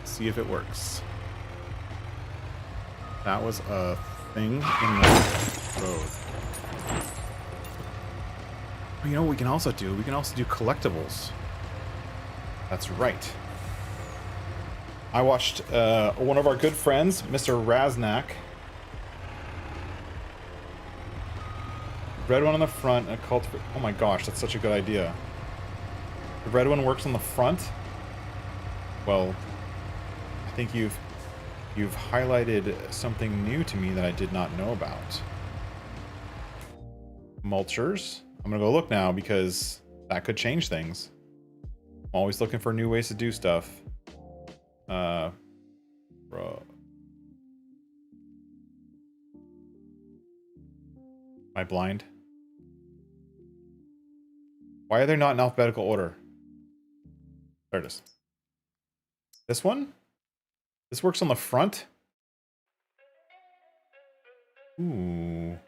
See if it works. That was a thing in the road. You know what we can also do? We can also do collectibles. That's right. I watched one of our good friends, Mr. Raznak. Red one on the front and a cultivator. Oh my gosh, that's such a good idea. The red one works on the front. Well, I think you've highlighted something new to me that I did not know about. Mulchers. I'm gonna go look now because that could change things. I'm always looking for new ways to do stuff. Bro. Am I blind? Why are they not in alphabetical order? There it is. This one? This works on the front? Ooh.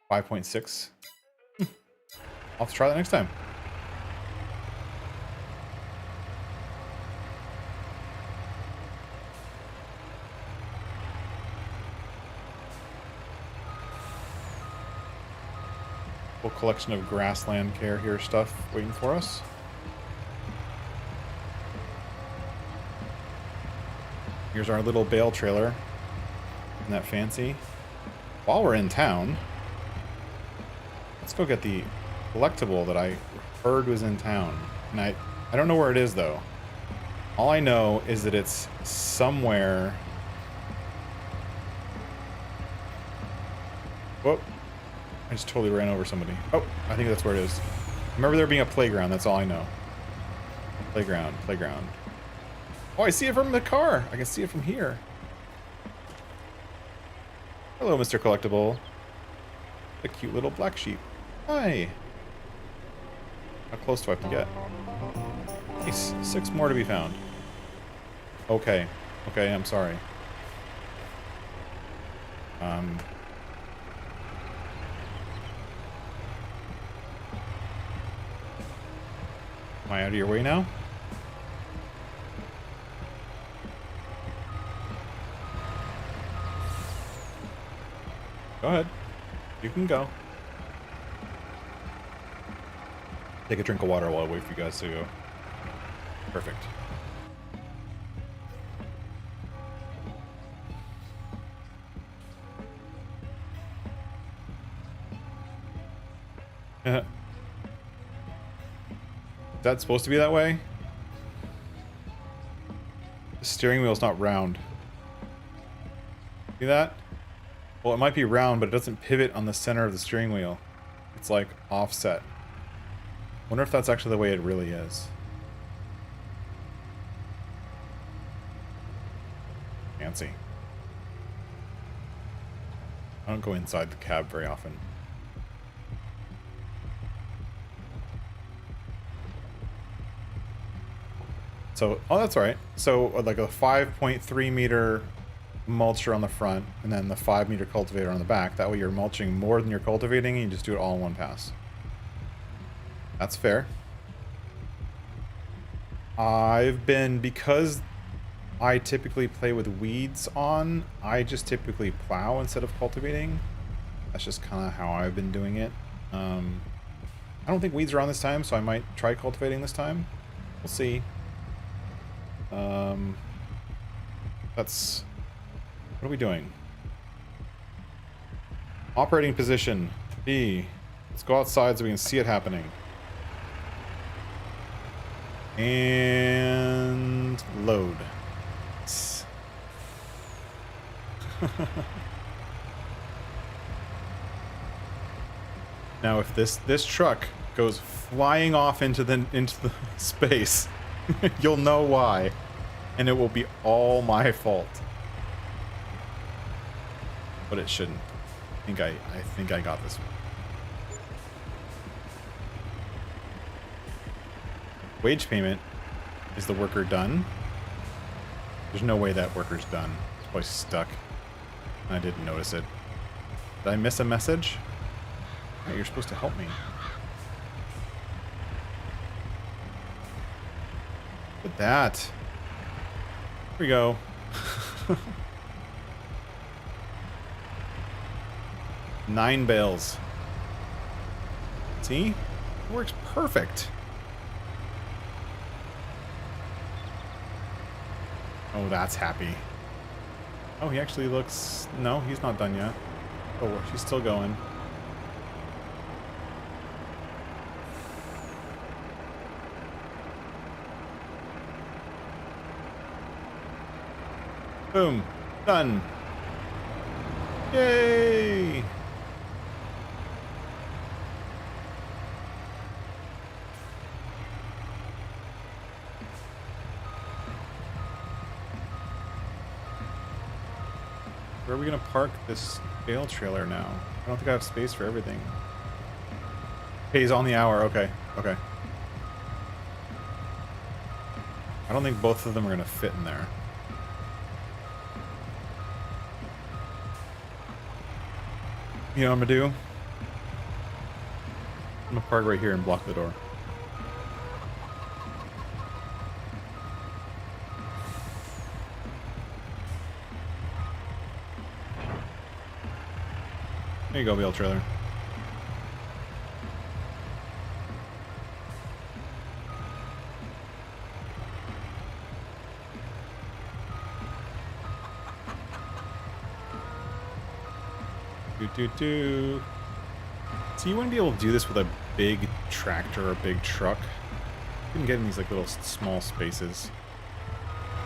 5.6. I'll have to try that next time. Whole collection of grassland care here stuff waiting for us. Here's our little bale trailer. Isn't that fancy? While we're in town, let's go get the collectible that I heard was in town. And I don't know where it is, though. All I know is that it's somewhere... Whoop. I just totally ran over somebody. Oh, I think that's where it is. Remember there being a playground, that's all I know. Playground, playground. Oh, I see it from the car. I can see it from here. Hello, Mr. Collectible. The cute little black sheep. Hi. How close do I have to get? Nice. 6 more to be found. Okay. Okay, I'm sorry. Am I out of your way now? Go ahead. You can go. Take a drink of water while I wait for you guys to go. Perfect. Is that supposed to be that way? The steering wheel's not round. See that? Well, it might be round, but it doesn't pivot on the center of the steering wheel. It's like offset. Wonder if that's actually the way it really is. Fancy. I don't go inside the cab very often. So, oh, that's right. So, like a 5.3 meter mulcher on the front, and then the 5 meter cultivator on the back. That way you're mulching more than you're cultivating, and you just do it all in one pass. That's fair. Because I typically play with weeds on, I just typically plow instead of cultivating. That's just kind of how I've been doing it. I don't think weeds are on this time, so I might try cultivating this time. We'll see. What are we doing? Operating position B. Let's go outside so we can see it happening. And load. Now, if this truck goes flying off into the space, you'll know why, and it will be all my fault. But it shouldn't. I think I got this one. Wage payment. Is the worker done? There's no way that worker's done. It's probably stuck. I didn't notice it. Did I miss a message? Oh, you're supposed to help me. Look at that. Here we go. Nine bales. See? It works perfect. Oh, that's happy. Oh, he actually looks... No, he's not done yet. Oh, she's still going. Boom. Done. Yay! Where are we gonna park this bale trailer now? I don't think I have space for everything. Pays on the hour. Okay. Okay. I don't think both of them are gonna fit in there. You know what I'm gonna do? I'm gonna park right here and block the door. There you go, bale trailer. Do. So you wouldn't be able to do this with a big tractor or a big truck. You can get in these like little small spaces.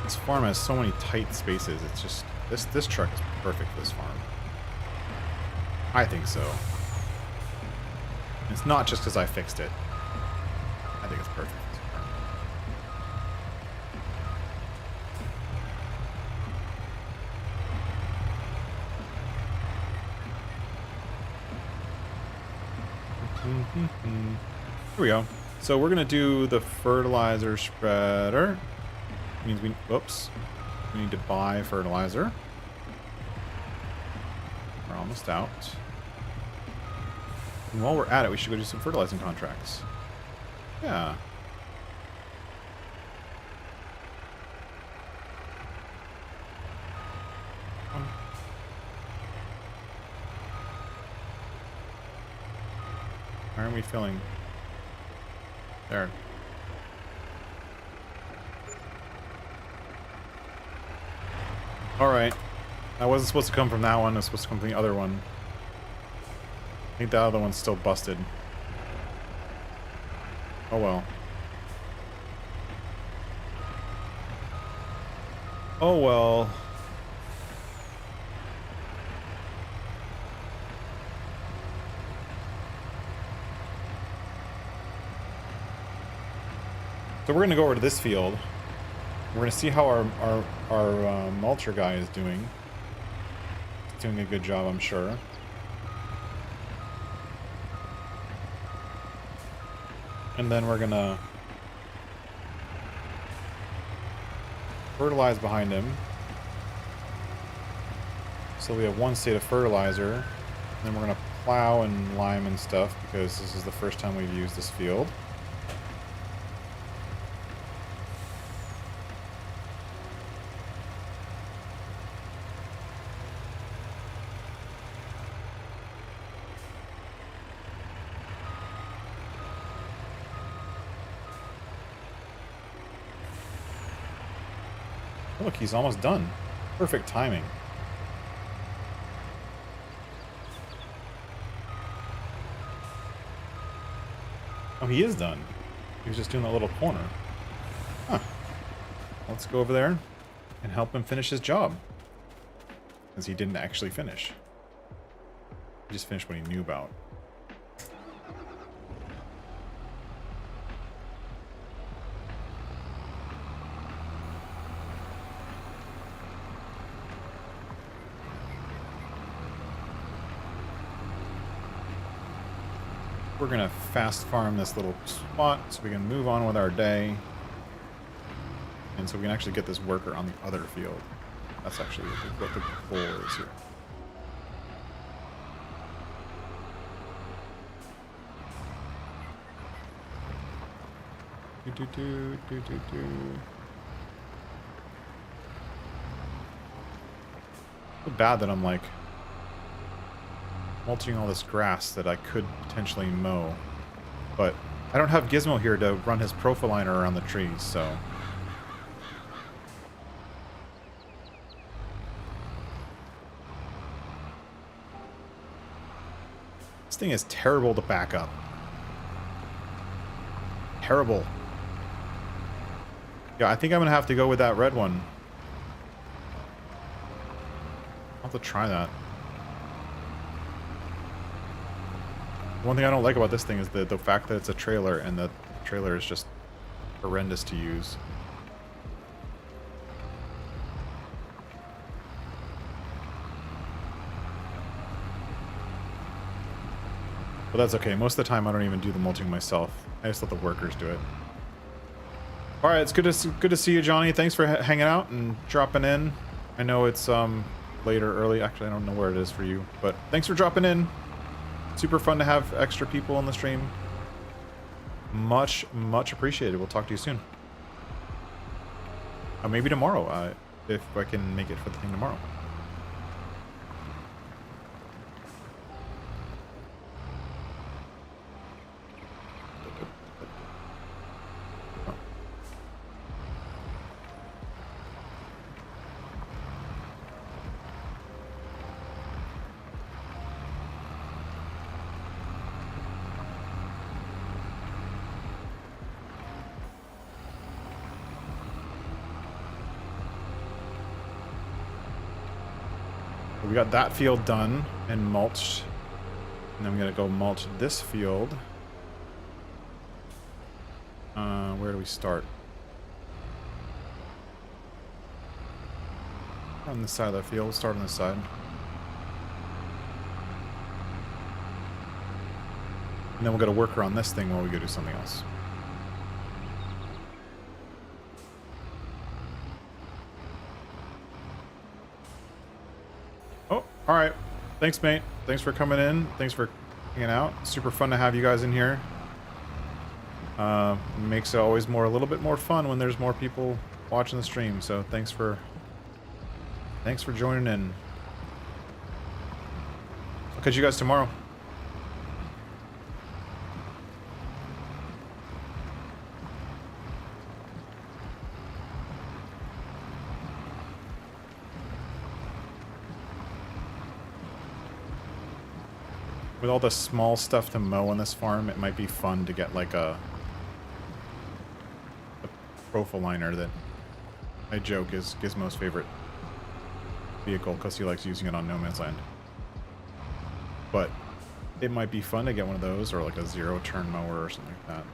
This farm has so many tight spaces. It's just this truck is perfect for this farm. I think so. It's not just because I fixed it. I think it's perfect. Here we go. So we're gonna do the fertilizer spreader. Means we need to buy fertilizer. We're almost out. And while we're at it, we should go do some fertilizing contracts. Yeah. Why aren't we filling? There. Alright. That wasn't supposed to come from that one. It was supposed to come from the other one. I think the other one's still busted. Oh well. Oh well. So we're gonna go over to this field. We're gonna see how our mulcher guy is doing. He's doing a good job, I'm sure. And then we're gonna fertilize behind him. So we have one state of fertilizer. And then we're gonna plow and lime and stuff because this is the first time we've used this field. Look, he's almost done. Perfect timing. Oh, he is done. He was just doing that little corner. Huh. Let's go over there and help him finish his job. Because he didn't actually finish. He just finished what he knew about. We're gonna fast farm this little spot so we can move on with our day. And so we can actually get this worker on the other field. That's actually what the goal is here. So bad that I'm like mulching all this grass that I could potentially mow, but I don't have Gizmo here to run his profiliner around the trees, so this thing is terrible to back up. Terrible. Yeah, I think I'm gonna have to go with that red one. I'll have to try that. One thing I don't like about this thing is the fact that it's a trailer, and the trailer is just horrendous to use. But that's okay. Most of the time I don't even do the mulching myself. I just let the workers do it. Alright, it's good to see you, Johnny. Thanks for hanging out and dropping in. I know it's late or early. Actually, I don't know where it is for you. But thanks for dropping in. Super fun to have extra people on the stream. Much appreciated. We'll talk to you soon. Maybe tomorrow, if I can make it for the thing tomorrow. we got that field done and mulched. And I'm gonna go mulch this field. Where do we start? On this side of the field. Start on this side. And then we'll get a worker on this thing while we go do something else. Oh, alright. Thanks, mate. Thanks for coming in. Thanks for hanging out. Super fun to have you guys in here. Makes it always a little bit more fun when there's more people watching the stream. So thanks for joining in. I'll catch you guys tomorrow. With all the small stuff to mow on this farm, it might be fun to get like a profile liner that I joke is Gizmo's favorite vehicle because he likes using it on No Man's Land. But it might be fun to get one of those or like a zero-turn mower or something like that.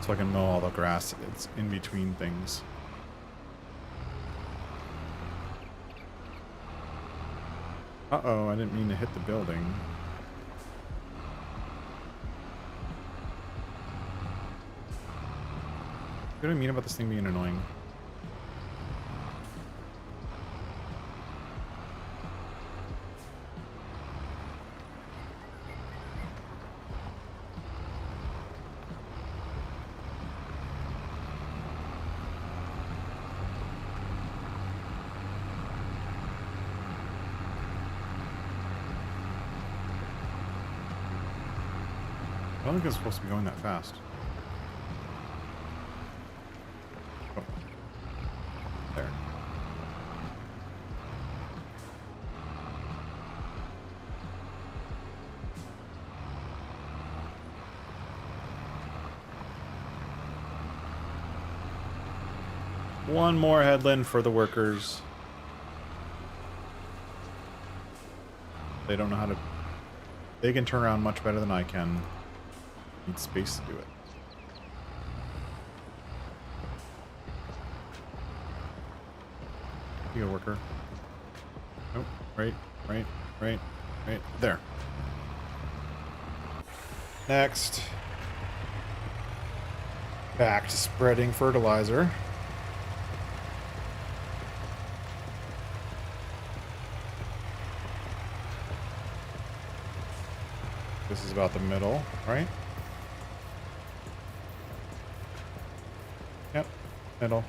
So I can mow all the grass. It's in between things. Uh-oh, I didn't mean to hit the building. What do I mean about this thing being annoying? I don't think it's supposed to be going that fast. Oh. There. One more headland for the workers. They don't know how to... They can turn around much better than I can. Need space to do it. You go, worker. Nope. Right. There. Next. Back to spreading fertilizer. This is about the middle, right? Yep, middle.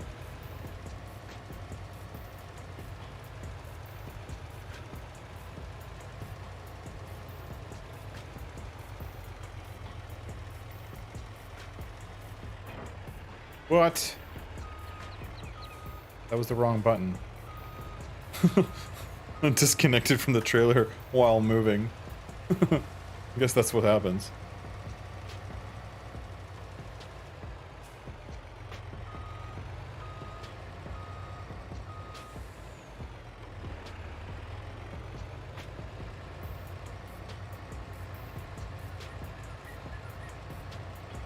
What? That was the wrong button. I'm disconnected from the trailer while moving. I guess that's what happens.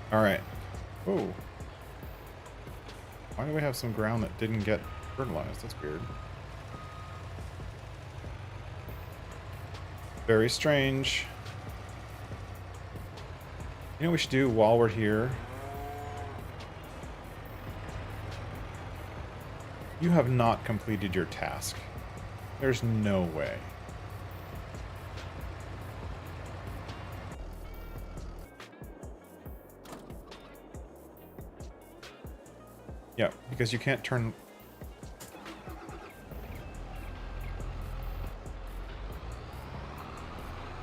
Alright. Oh. Why do we have some ground that didn't get fertilized? That's weird. Very strange. You know what we should do while we're here? You have not completed your task. There's no way. Yeah, because you can't turn...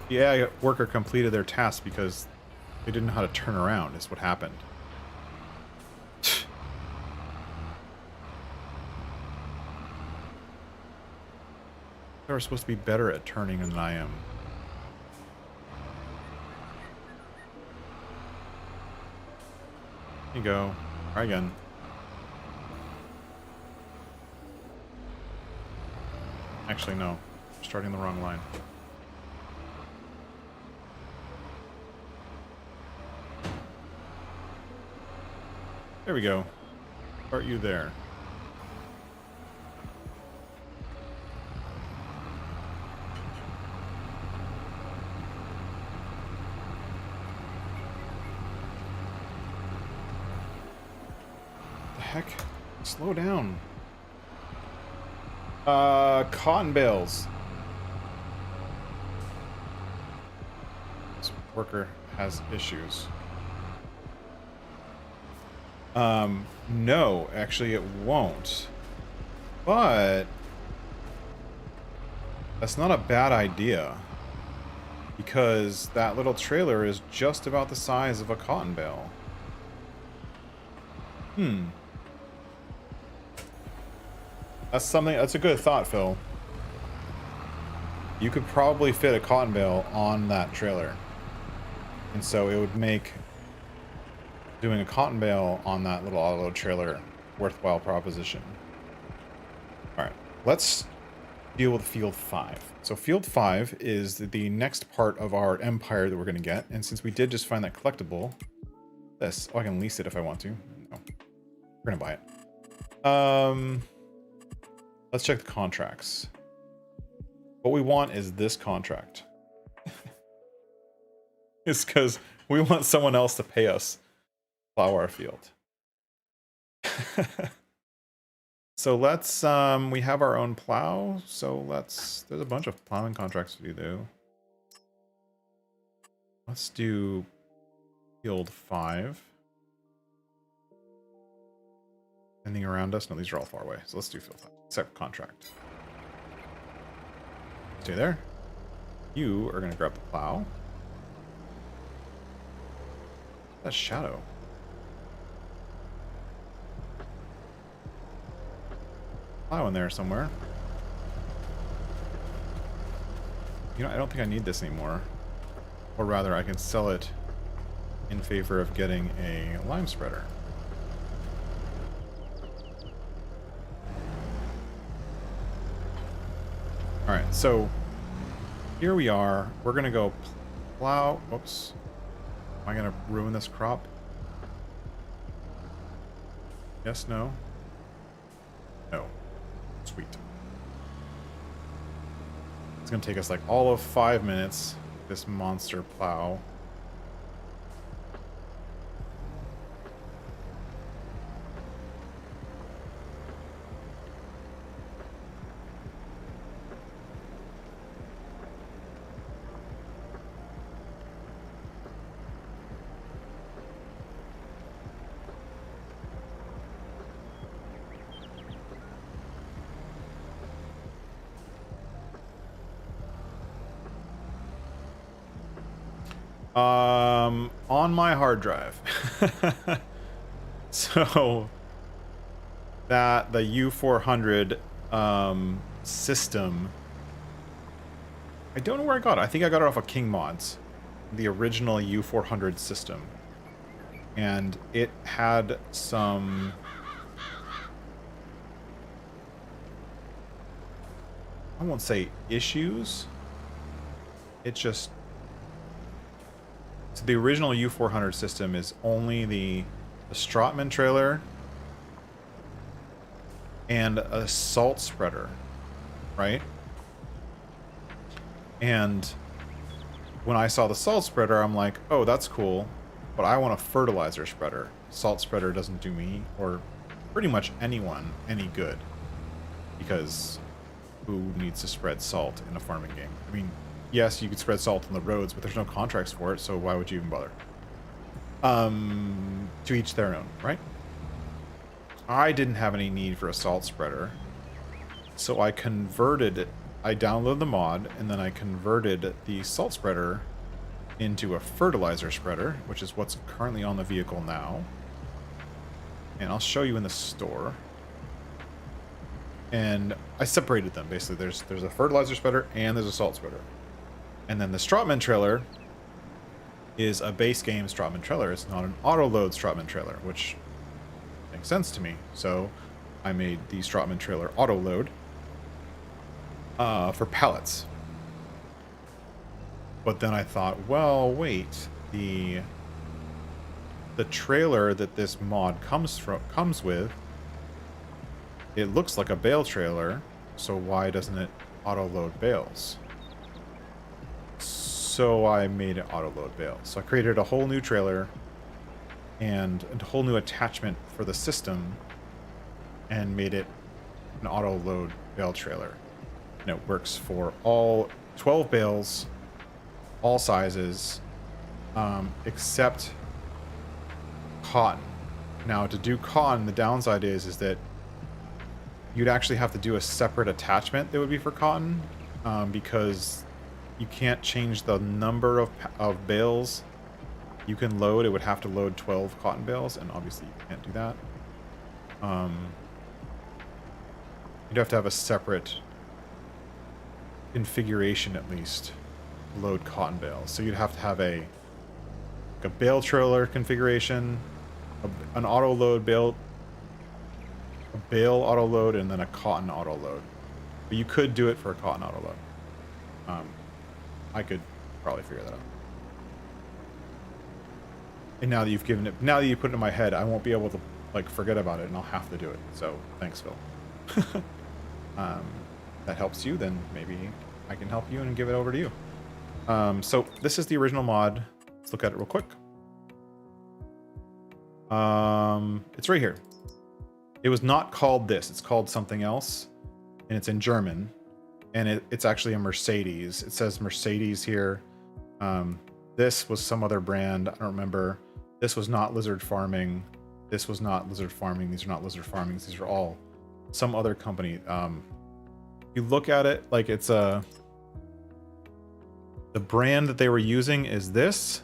Yeah, worker completed their task because they didn't know how to turn around, is what happened. They were supposed to be better at turning than I am. Here you go. Try again. Actually, no. We're starting the wrong line. There we go. Start you there. The heck? Slow down. Cotton bales. This worker has issues. No, actually it won't. But that's not a bad idea. Because that little trailer is just about the size of a cotton bale. That's a good thought, Phil. You could probably fit a cotton bale on that trailer. And so it would make doing a cotton bale on that little auto trailer worthwhile proposition. All right, let's deal with field 5. So field 5 is the next part of our empire that we're going to get. And since we did just find that collectible, this, oh, I can lease it if I want to. No, we're going to buy it. Let's check the contracts. What we want is this contract. It's because we want someone else to pay us plow our field. So let's, we have our own plow. So there's a bunch of plowing contracts to do. Let's do field 5. Anything around us? No, these are all far away. So let's do field 5. Accept contract. Stay there. You are going to grab the plow. That's shadow. Plow in there somewhere. You know, I don't think I need this anymore. Or rather, I can sell it in favor of getting a lime spreader. Alright, so here we are. We're going to go plow. Whoops. Am I going to ruin this crop? Yes, no? No. Sweet. It's going to take us like all of 5 minutes, this monster plow. On my hard drive. So that the U400 system, I don't know where I got it. I think I got it off of King Mods, the original U400 system, and it had some I won't say issues. It just, so the original U400 system is only the Stratman trailer and a salt spreader, right? And when I saw the salt spreader, I'm like, oh, that's cool, but I want a fertilizer spreader. Salt spreader doesn't do me, or pretty much anyone, any good, because who needs to spread salt in a farming game? I mean, yes, you could spread salt on the roads, but there's no contracts for it, so why would you even bother? To each their own, right? I didn't have any need for a salt spreader, so I converted it. I downloaded the mod, and then I converted the salt spreader into a fertilizer spreader, which is what's currently on the vehicle now. And I'll show you in the store. And I separated them, basically. There's a fertilizer spreader and there's a salt spreader. And then the Stratman trailer is a base game Stratman trailer. It's not an auto-load Stratman trailer, which makes sense to me. So I made the Stratman trailer auto-load. for pallets. But then I thought, well, wait, the trailer that this mod comes with, it looks like a bale trailer, so why doesn't it auto load bales? So I made it auto load bales. So I created a whole new trailer and a whole new attachment for the system and made it an auto load bale trailer. And it works for all 12 bales, all sizes, except cotton. Now, to do cotton, the downside is that you'd actually have to do a separate attachment that would be for cotton, because you can't change the number of bales you can load. It would have to load 12 cotton bales, and obviously you can't do that. You'd have to have a separate configuration, at least, to load cotton bales. So you'd have to have a bale trailer configuration, an auto load bale, a bale auto load, and then a cotton auto load. But you could do it for a cotton auto load. I could probably figure that out. And now that you've given it, now that you put it in my head, I won't be able to like forget about it, and I'll have to do it. So thanks, Phil. That helps you, then maybe I can help you and give it over to you. So this is the original mod. Let's look at it real quick. It's right here. It was not called this. It's called something else, and it's in German, and it's actually a Mercedes. It says Mercedes here. This was some other brand. I don't remember. This was not Lizard Farming. This was not Lizard Farming. These are not Lizard Farmings. These are all some other company. You look at it like it's the brand that they were using is this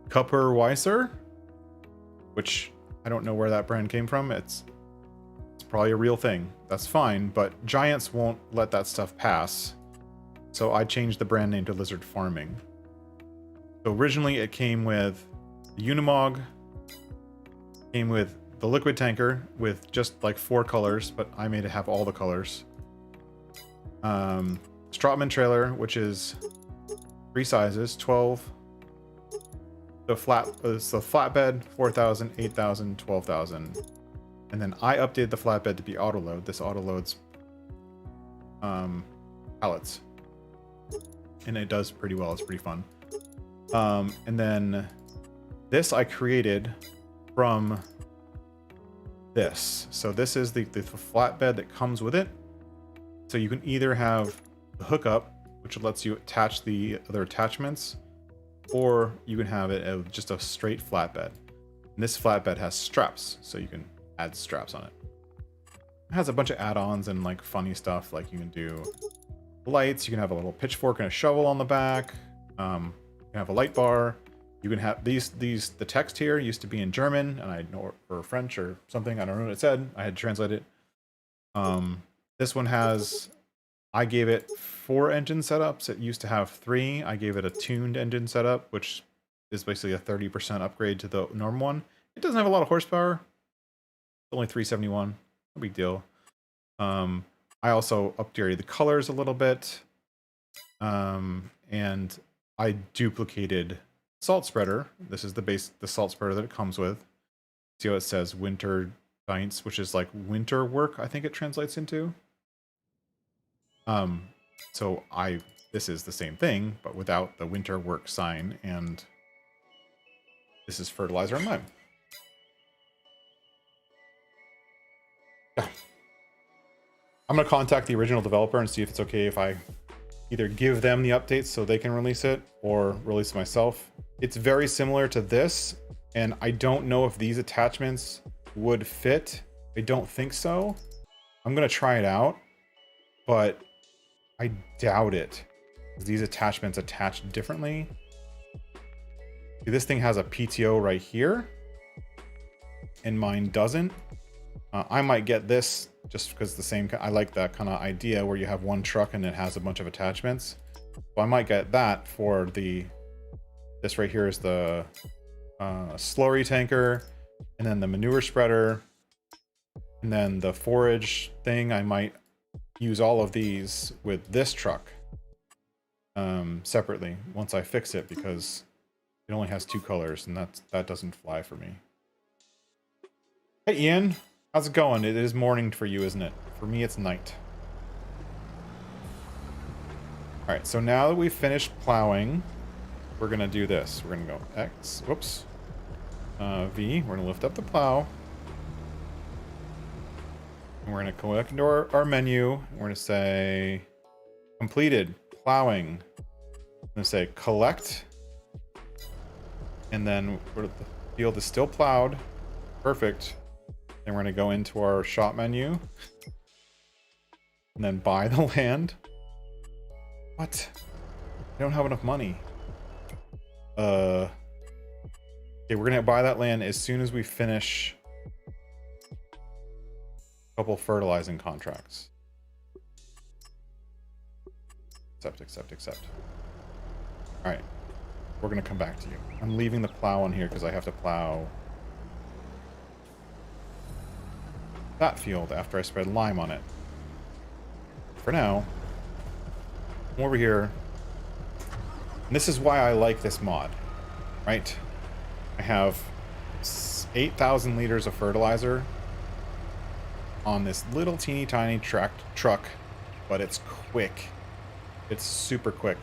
Kupperweiser, which I don't know where that brand came from. It's probably a real thing. That's fine, but Giants won't let that stuff pass. So I changed the brand name to Lizard Farming. So originally it came with the Unimog, came with the liquid tanker with just like 4 colors, but I made it have all the colors. Stratman trailer, which is 3 sizes, 12. The flatbed, 4,000, 8,000, 12,000. And then I updated the flatbed to be auto load. This auto loads pallets. And it does pretty well. It's pretty fun. And then this I created from this. So this is the flatbed that comes with it. So you can either have the hookup, which lets you attach the other attachments, or you can have it as just a straight flatbed. And this flatbed has straps, so you can add straps on it. It has a bunch of add-ons and like funny stuff, like you can do lights, you can have a little pitchfork and a shovel on the back, you can have a light bar, you can have the text here used to be in German, and I know, or French or something, I don't know what it said, I had to translate it. This one has, I gave it 4 engine setups. It used to have 3. I gave it a tuned engine setup, which is basically a 30% upgrade to the normal one. It doesn't have a lot of horsepower. It's only 371. No big deal. I also upgraded the colors a little bit. And I duplicated salt spreader. This is the salt spreader that it comes with. See how it says winter giants, which is like winter work, I think it translates into. So this is the same thing, but without the winter work sign, and this is fertilizer and lime. Yeah. I'm gonna contact the original developer and see if it's okay if I either give them the updates so they can release it or release it myself. It's very similar to this, and I don't know if these attachments would fit. I don't think so. I'm gonna try it out, but I doubt it. These attachments attach differently. See, this thing has a PTO right here, and mine doesn't. I might get this just because the same. I like that kind of idea where you have one truck and it has a bunch of attachments. So I might get that for this right here is the slurry tanker, and then the manure spreader, and then the forage thing I might use all of these with this truck separately once I fix it, because it only has 2 colors, and that doesn't fly for me. Hey Ian, how's it going? It is morning for you, isn't it? For me, it's night. All right, so now that we've finished plowing, we're gonna do this. We're gonna go X, whoops, V. We're gonna lift up the plow. And we're gonna go back into our menu. We're gonna say completed plowing. I'm gonna say collect. And then the field is still plowed. Perfect. Then we're gonna go into our shop menu. And then buy the land. What? I don't have enough money. Okay, we're gonna buy that land as soon as we finish a couple fertilizing contracts. Accept. All right, we're gonna come back to you. I'm leaving the plow on here because I have to plow that field after I spread lime on it. For now, I'm over here. And this is why I like this mod, right? I have 8,000 liters of fertilizer on this little teeny tiny truck, but it's quick. It's super quick.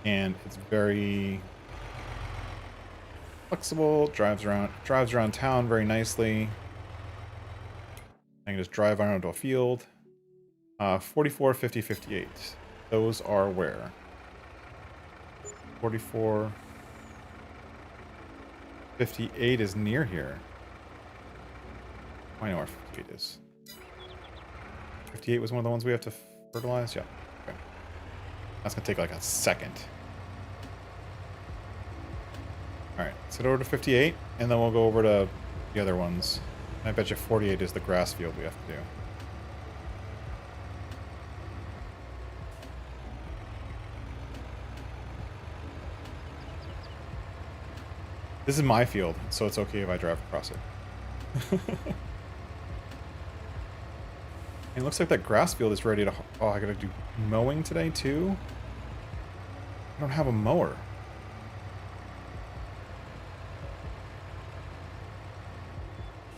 And it's very flexible, drives around town very nicely. I can just drive around to a field. 44, 50, 58. Those are where? 44... 58 is near here. I know where 58 is. 58 was one of the ones we have to fertilize? Yeah. Okay. That's gonna take like a second. Alright, let's head over to 58, and then we'll go over to the other ones. I bet you 48 is the grass field we have to do. This is my field, so it's okay if I drive across it. It looks like that grass field is ready to... Oh, I gotta do mowing today, too? I don't have a mower.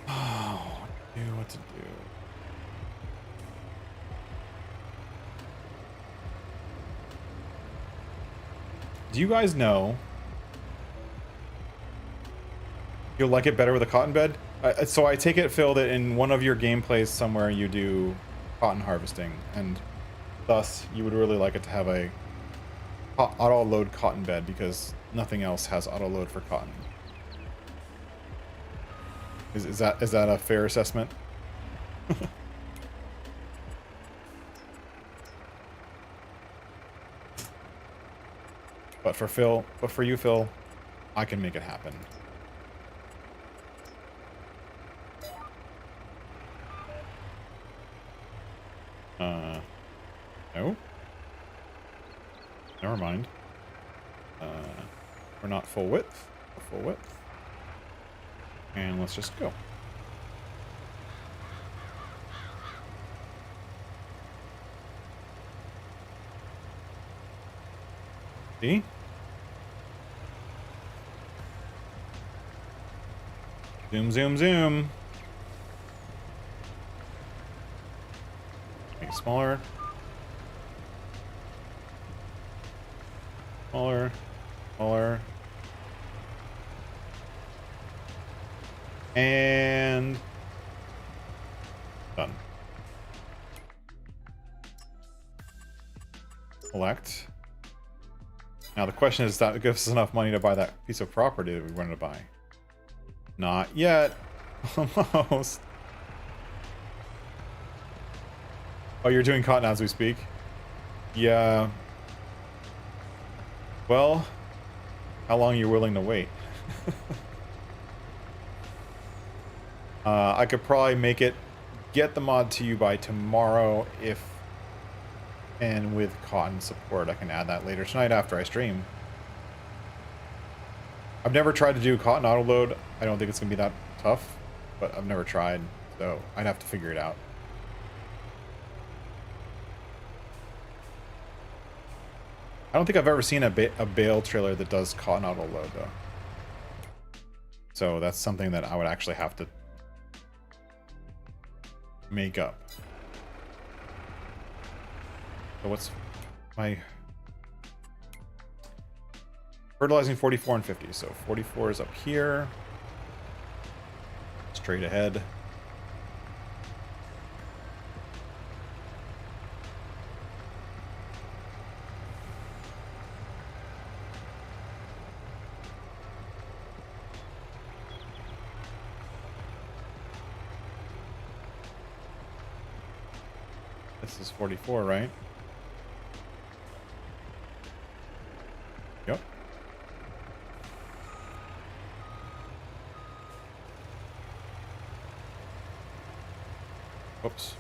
Oh, what to do. Do you guys know... You'll like it better with a cotton bed? So I take it, Phil, that in one of your gameplays somewhere you do cotton harvesting, and thus you would really like it to have a auto-load cotton bed, because nothing else has auto-load for cotton. Is that a fair assessment? But for you, Phil, I can make it happen. No. Never mind. We're not full width. We're full width. And let's just go. See? Zoom, zoom, zoom. Make it smaller. Smaller. Smaller. And done. Collect. Now the question is, that gives us enough money to buy that piece of property that we wanted to buy? Not yet. Almost. Oh, you're doing cotton as we speak? Yeah. Well, how long are you willing to wait? I could probably get the mod to you by tomorrow and with cotton support. I can add that later tonight after I stream. I've never tried to do cotton auto load. I don't think it's gonna be that tough, but I've never tried, so I'd have to figure it out. I don't think I've ever seen a bale trailer that does cotton auto load though. So that's something that I would actually have to make up. So what's my fertilizing 44 and 50? So 44 is up here. Straight ahead. This is 44, right? Yep. Oops.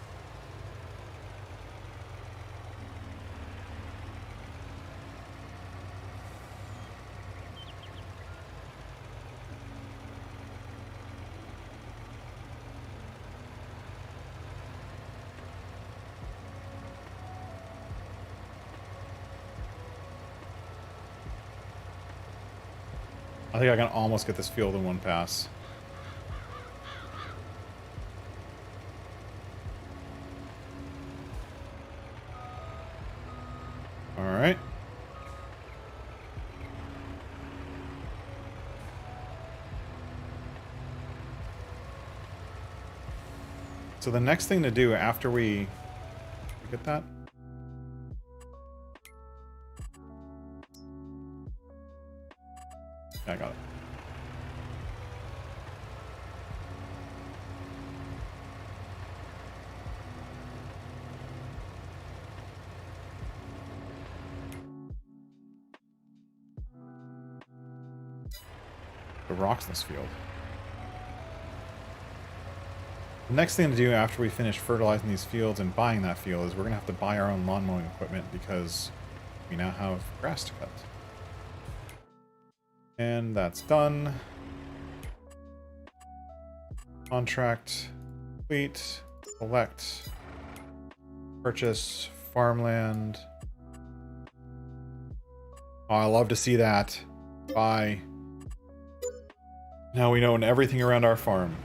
I think I can almost get this field in one pass. All right. So the next thing to do after we get that? Yeah, I got it. The rocks in this field. The next thing to do after we finish fertilizing these fields and buying that field is we're going to have to buy our own lawn mowing equipment because we now have grass to cut. And that's done. Contract complete. Select. Purchase farmland. Oh, I love to see that. Buy. Now we own everything around our farm.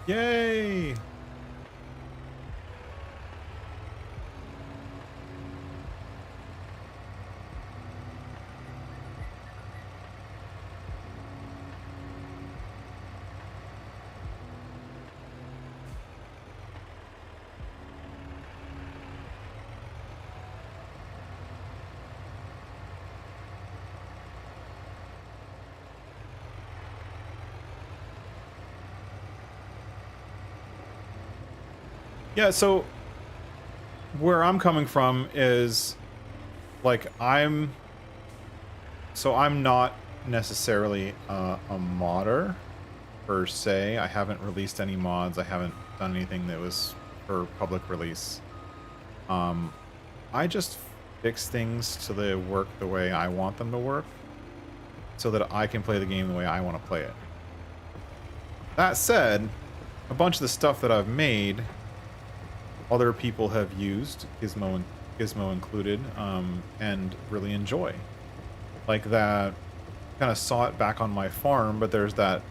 Yay! Yeah, so where I'm coming from is like I'm not necessarily a modder per se. I haven't released any mods. I haven't done anything that was for public release. I just fix things so they work the way I want them to work so that I can play the game the way I want to play it. That said, a bunch of the stuff that I've made other people have used, Gizmo included, and really enjoy. Like that, kind of saw it back on my farm, but there's that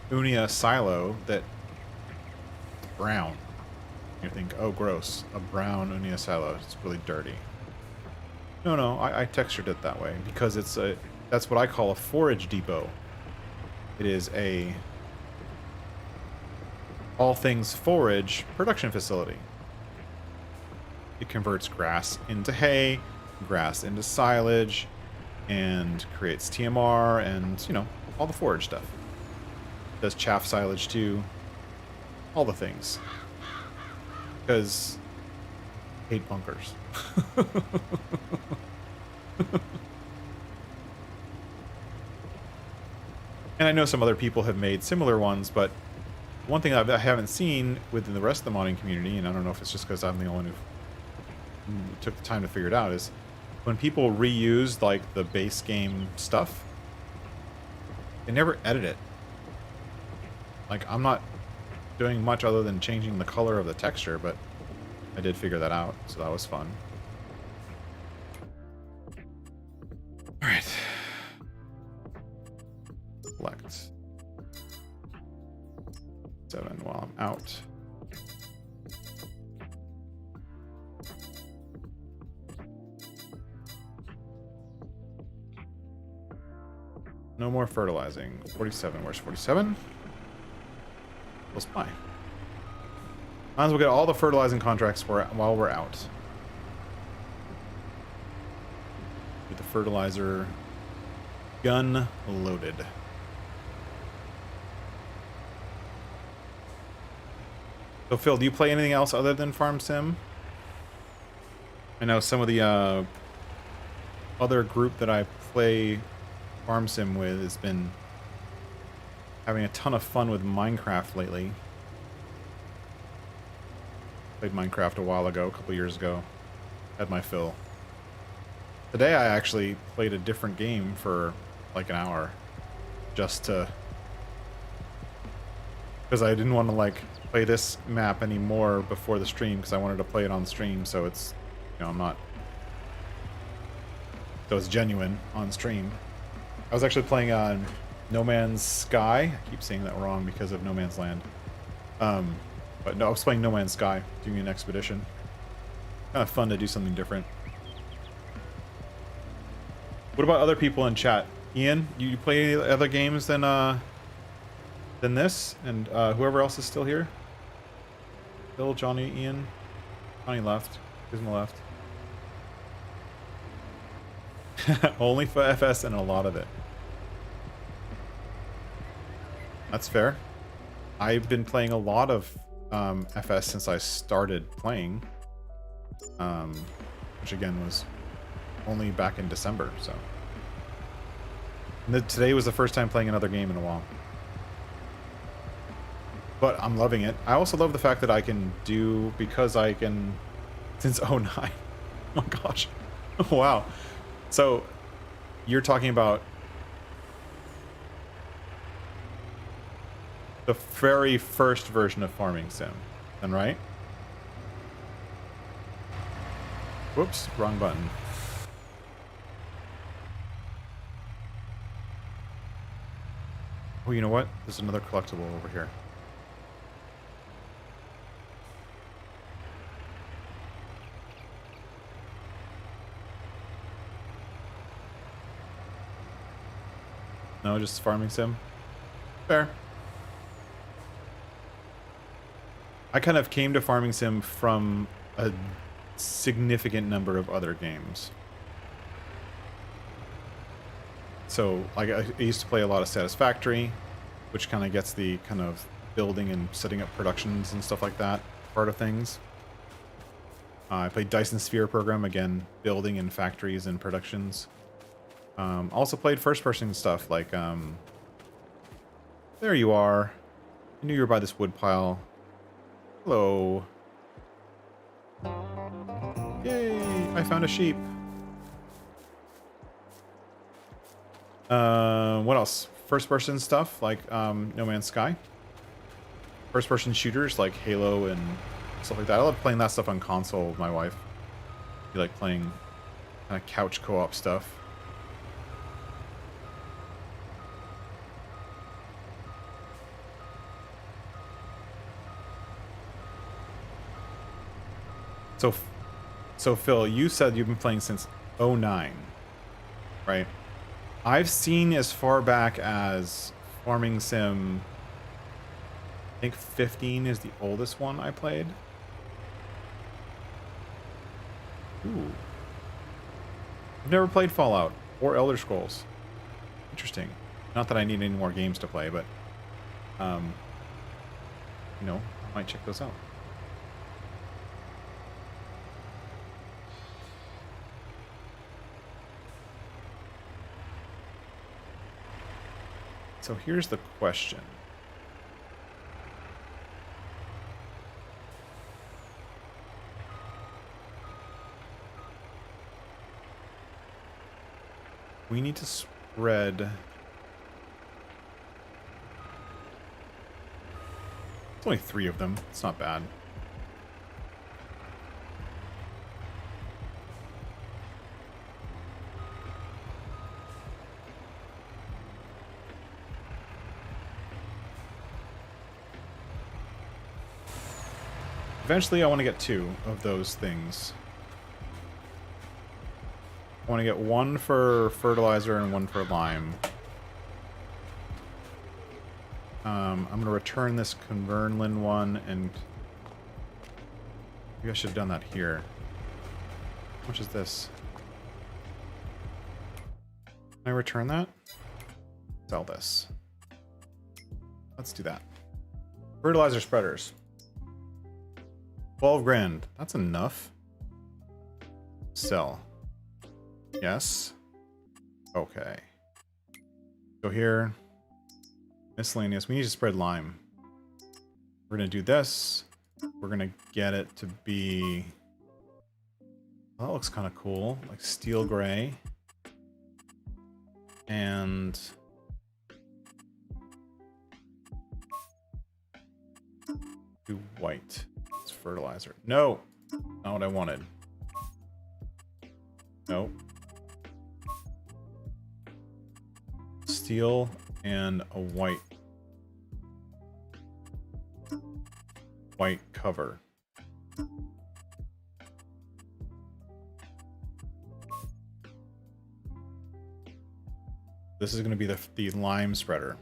Unia silo that's brown. You think, oh gross, a brown Unia silo, it's really dirty. No, I textured it that way because that's what I call a forage depot. It is a all things forage production facility. It converts grass into hay, grass into silage, and creates TMR and, you know, all the forage stuff. Does chaff silage too. All the things. Because I hate bunkers. And I know some other people have made similar ones, but one thing I haven't seen within the rest of the modding community, and I don't know if it's just because I'm the only one who took the time to figure it out, is when people reuse like the base game stuff, they never edit it. Like I'm not doing much other than changing the color of the texture, but I did figure that out, so that was fun. All right. Select 7 while I'm out. No more fertilizing. 47. Where's 47? Close by. Might as well get all the fertilizing contracts while we're out. Get the fertilizer gun loaded. So Phil, do you play anything else other than Farm Sim? I know some of the other group that I play Farm Sim with has been having a ton of fun with Minecraft lately. Played Minecraft a while ago, a couple years ago. Had my fill. Today I actually played a different game for like an hour. Just to... because I didn't want to like play this map anymore before the stream, because I wanted to play it on stream, so it's, you know, I'm not... so it's genuine on stream. I was actually playing on No Man's Sky. I keep saying that wrong because of No Man's Land. But no, I was playing No Man's Sky, doing an expedition. Kind of fun to do something different. What about other people in chat? Ian, you play any other games than this? And whoever else is still here? Bill, Johnny, Ian? Johnny left. Gizmo left. Only for FS and a lot of it. That's fair. I've been playing a lot of FS since I started playing. Which again was only back in December, so. And today was the first time playing another game in a while. But I'm loving it. I also love the fact that I can do, because I can, since '09. Oh my gosh. Wow. So, you're talking about the very first version of Farming Sim, then, right? Whoops, wrong button. Oh, you know what? There's another collectible over here. No, just Farming Sim. Fair. I kind of came to Farming Sim from a significant number of other games. So, like, I used to play a lot of Satisfactory, which kind of gets the kind of building and setting up productions and stuff like that part of things. I played Dyson Sphere Program, again, building and factories and productions. Also played first-person stuff, like, there you are. I knew you were by this wood pile. Hello. Yay, I found a sheep. What else? First-person stuff, like, No Man's Sky. First-person shooters, like Halo and stuff like that. I love playing that stuff on console with my wife. We like playing kind of couch co-op stuff. So Phil, you said you've been playing since '09, right? I've seen as far back as Farming Sim, I think 15 is the oldest one I played. Ooh. I've never played Fallout or Elder Scrolls. Interesting. Not that I need any more games to play, but, you know, I might check those out. So here's the question. We need to spread... It's only 3 of them. It's not bad. Eventually, I want to get 2 of those things. I want to get 1 for fertilizer and 1 for lime. I'm going to return this Convernlin one, and maybe I should have done that here. How much is this? Can I return that? Sell this. Let's do that. Fertilizer spreaders. 12 grand. That's enough. Sell. Yes. Okay. Go here. Miscellaneous. We need to spread lime. We're going to do this. We're going to get it to be... Well, that looks kind of cool. Like steel gray. And... do white. It's fertilizer. No! Not what I wanted. Nope. Steel and a white cover. This is going to be the lime spreader.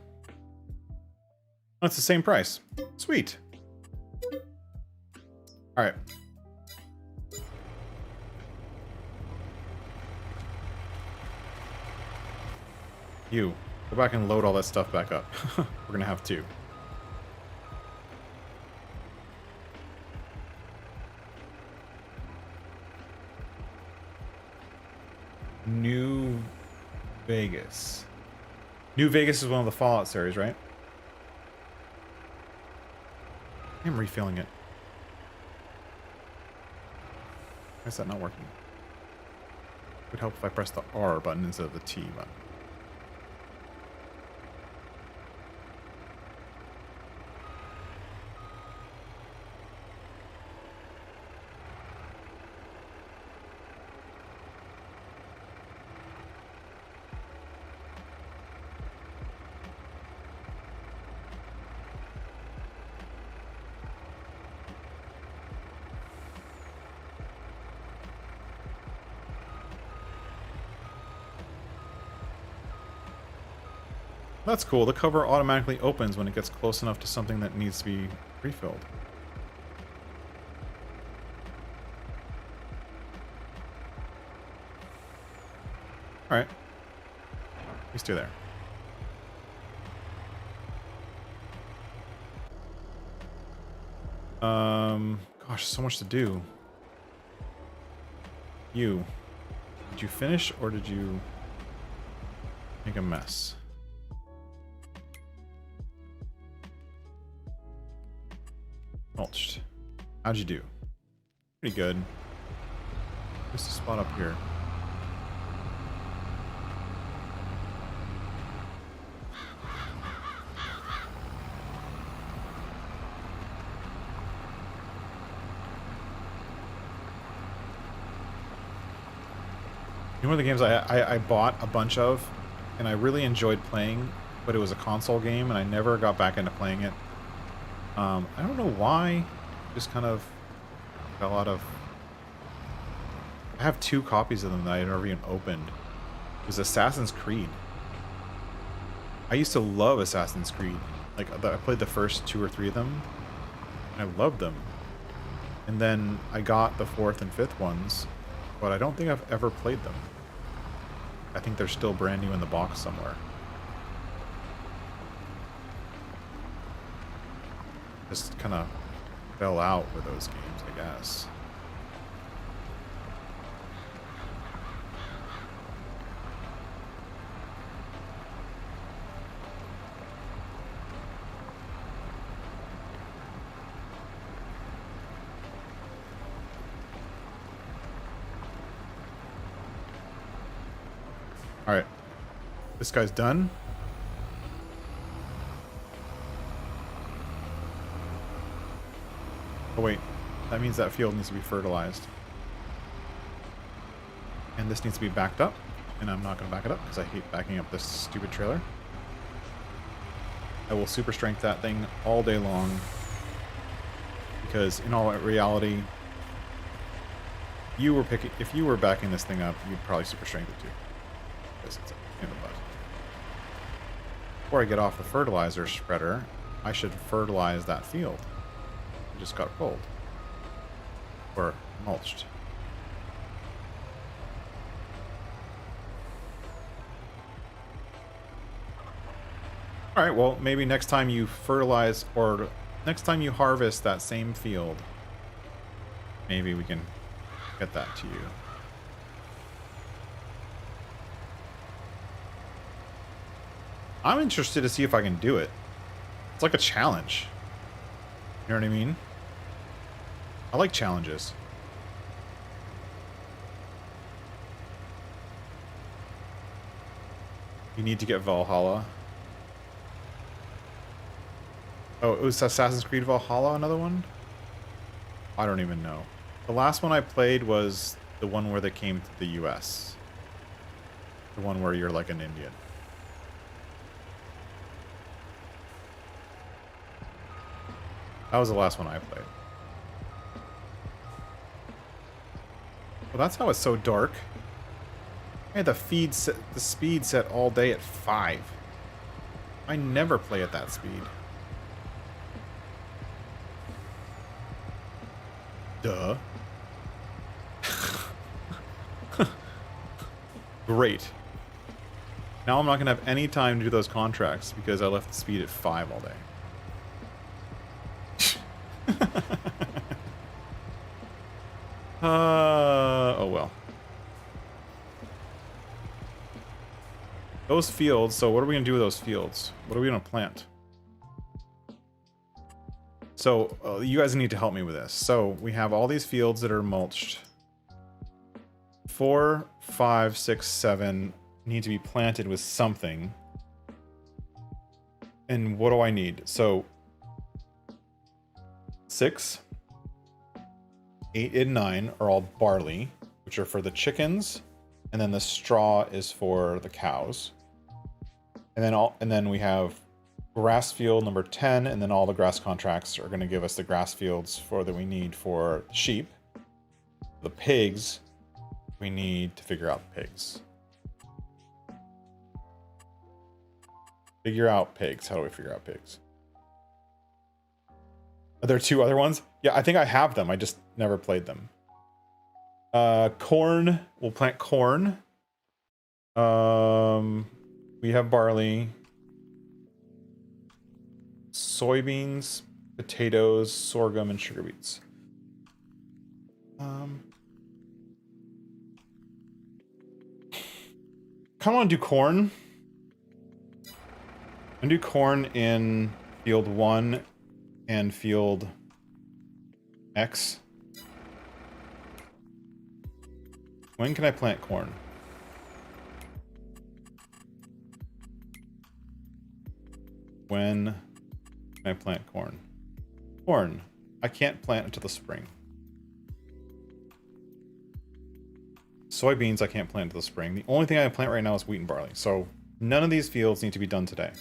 Oh, it's the same price. Sweet. All right. You. Go back and load all that stuff back up. We're gonna have to. New Vegas. New Vegas is one of the Fallout series, right? I'm refilling it. Why is that not working? It would help if I press the R button instead of the T button. That's cool. The cover automatically opens when it gets close enough to something that needs to be refilled. Alright. You stay there. Gosh, so much to do. You. Did you finish or did you make a mess? Mulched. How'd you do? Pretty good. Just a spot up here. You know, one of the games I bought a bunch of, and I really enjoyed playing, but it was a console game, and I never got back into playing it. I don't know why. Just kind of fell out of... I have 2 copies of them that I never even opened. It was Assassin's Creed. I used to love Assassin's Creed. Like, I played the first 2 or 3 of them, and I loved them. And then I got the 4th and 5th ones, but I don't think I've ever played them. I think they're still brand new in the box somewhere. Just kind of fell out with those games, I guess. All right, this guy's done. Oh wait, that means that field needs to be fertilized. And this needs to be backed up. And I'm not going to back it up because I hate backing up this stupid trailer. I will super strength that thing all day long. because in all reality, if you were backing this thing up, you'd probably super strength it too. Because it's a pain in the butt. Before I get off the fertilizer spreader, I should fertilize that field. It just got pulled. Or mulched. Alright, well, maybe next time you fertilize, or next time you harvest that same field, maybe we can get that to you. I'm interested to see if I can do it. It's like a challenge. You know what I mean? I like challenges. You need to get Valhalla. Oh, it was Assassin's Creed Valhalla, another one? I don't even know. The last one I played was the one where they came to the US. The one where you're like an Indian. That was the last one I played. Well, that's how it's so dark. I had the speed set all day at 5. I never play at that speed. Duh. Great. Now I'm not going to have any time to do those contracts because I left the speed at 5 all day. Oh well. Those fields, so what are we going to do with those fields? What are we going to plant? So, you guys need to help me with this. So, we have all these fields that are mulched. 4, 5, 6, 7 need to be planted with something. And what do I need? So, 6, 8, and 9 are all barley, which are for the chickens, and then the straw is for the cows. And then we have grass field number 10, and then all the grass contracts are going to give us the grass fields that we need for the sheep. The pigs, we need to figure out pigs. Figure out pigs. How do we figure out pigs? Are there 2 other ones? Yeah, I think I have them. I just never played them. Corn. We'll plant corn. We have barley. Soybeans, potatoes, sorghum, and sugar beets. Kind of want to do corn. I'm gonna do corn in field 1 and field X. When can I plant corn? When can I plant corn? Corn. I can't plant until the spring. Soybeans I can't plant until the spring. The only thing I can plant right now is wheat and barley. So none of these fields need to be done today.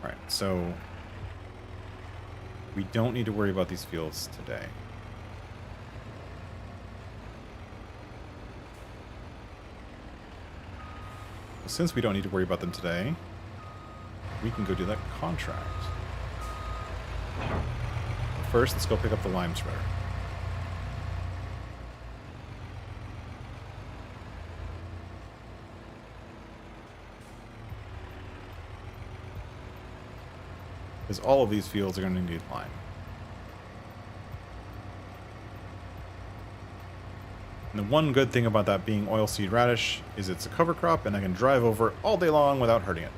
Alright, so we don't need to worry about these fields today. Since we don't need to worry about them today, we can go do that contract. But first, let's go pick up the lime spreader. Because all of these fields are going to need lime. And the one good thing about that being oilseed radish is it's a cover crop and I can drive over it all day long without hurting it.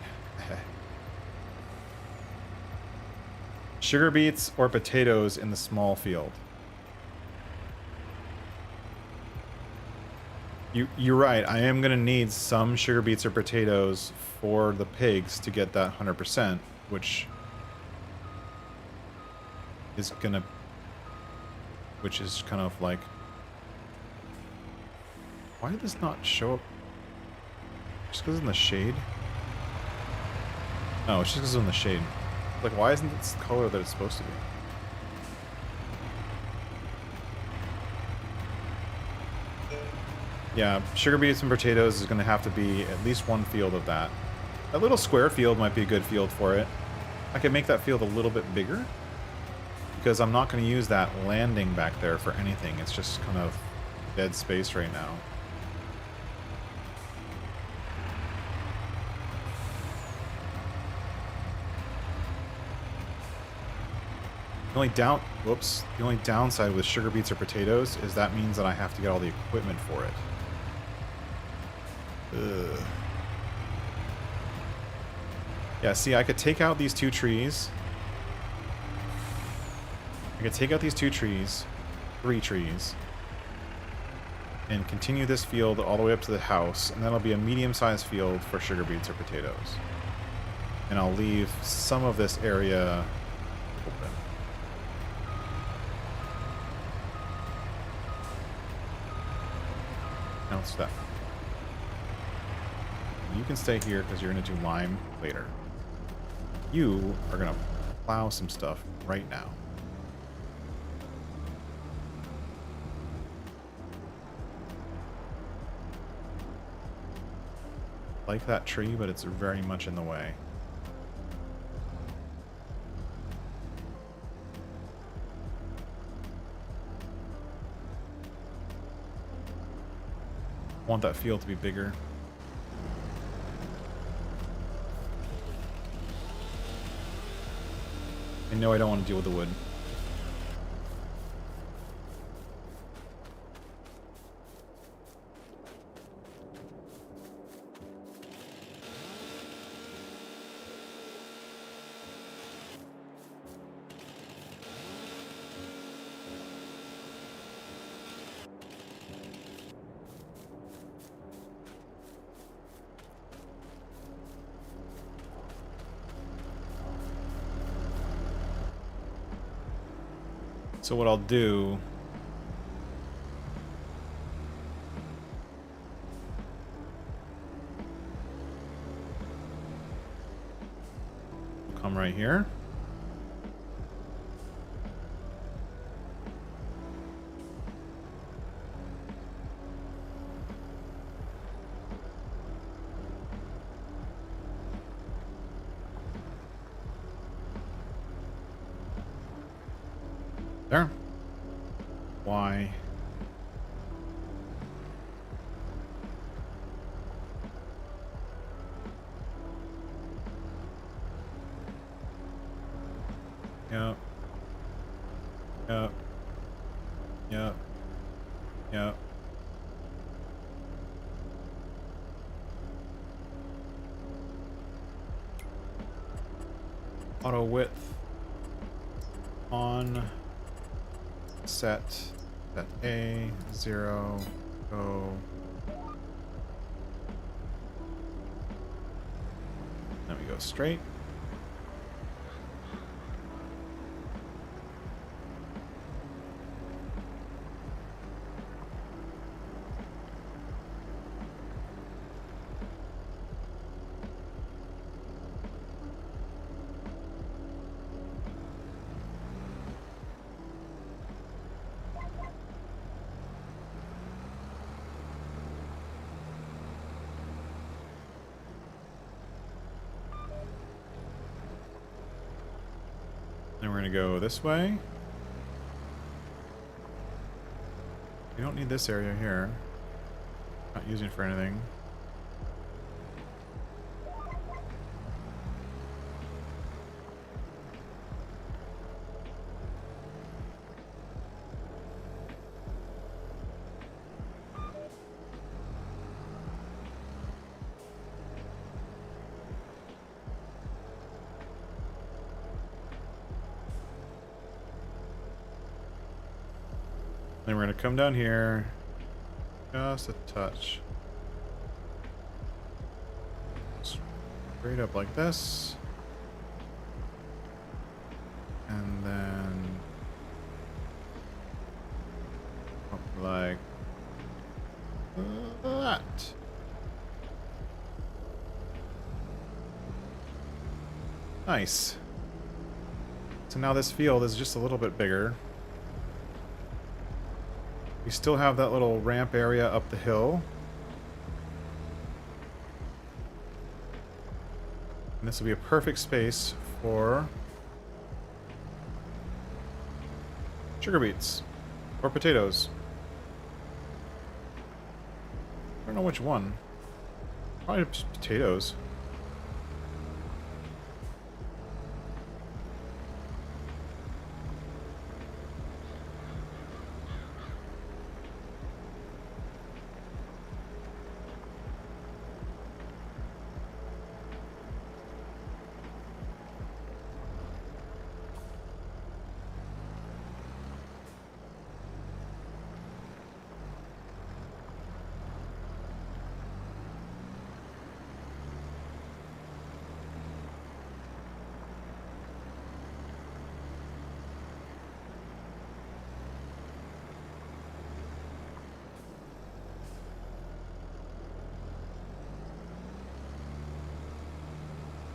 Sugar beets or potatoes in the small field. You're right, I am going to need some sugar beets or potatoes for the pigs to get that 100%, which is kind of like... Why did this not show up? Just because it's in the shade? No, it's just because it's in the shade. Like, why isn't this the color that it's supposed to be? Yeah, sugar beets and potatoes is going to have to be at least one field of that. That little square field might be a good field for it. I can make that field a little bit bigger, because I'm not going to use that landing back there for anything. It's just kind of dead space right now. The only downside with sugar beets or potatoes is that means that I have to get all the equipment for it. Ugh. Yeah, see, I could take out these two trees. I could take out these 2 trees, 3 trees, and continue this field all the way up to the house, and that'll be a medium-sized field for sugar beets or potatoes. And I'll leave some of this area open. Now let's do that. You can stay here because you're going to do lime later. You are going to plow some stuff right now. Like that tree, but it's very much in the way. I want that field to be bigger. I know I don't want to deal with the wood. So what I'll do... Come right here. There. Why? Yep. Yep. Yep. Yep. Auto width on. Set A 0 go. Then we go straight. Then we're going to go this way. We don't need this area here. Not using it for anything. Then we're going to come down here just a touch. Straight up like this. And then up like that. Nice. So now this field is just a little bit bigger. We still have that little ramp area up the hill. And this will be a perfect space for sugar beets or potatoes. I don't know which one. Probably just potatoes.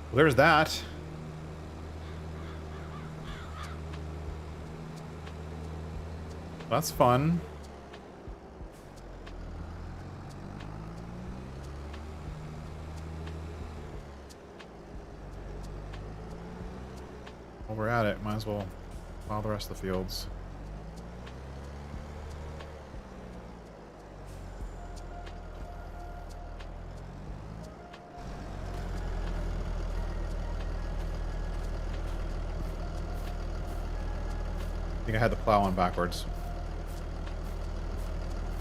Well, there's that. That's fun. While we're at it, might as well plow the rest of the fields. I think I had the plow on backwards.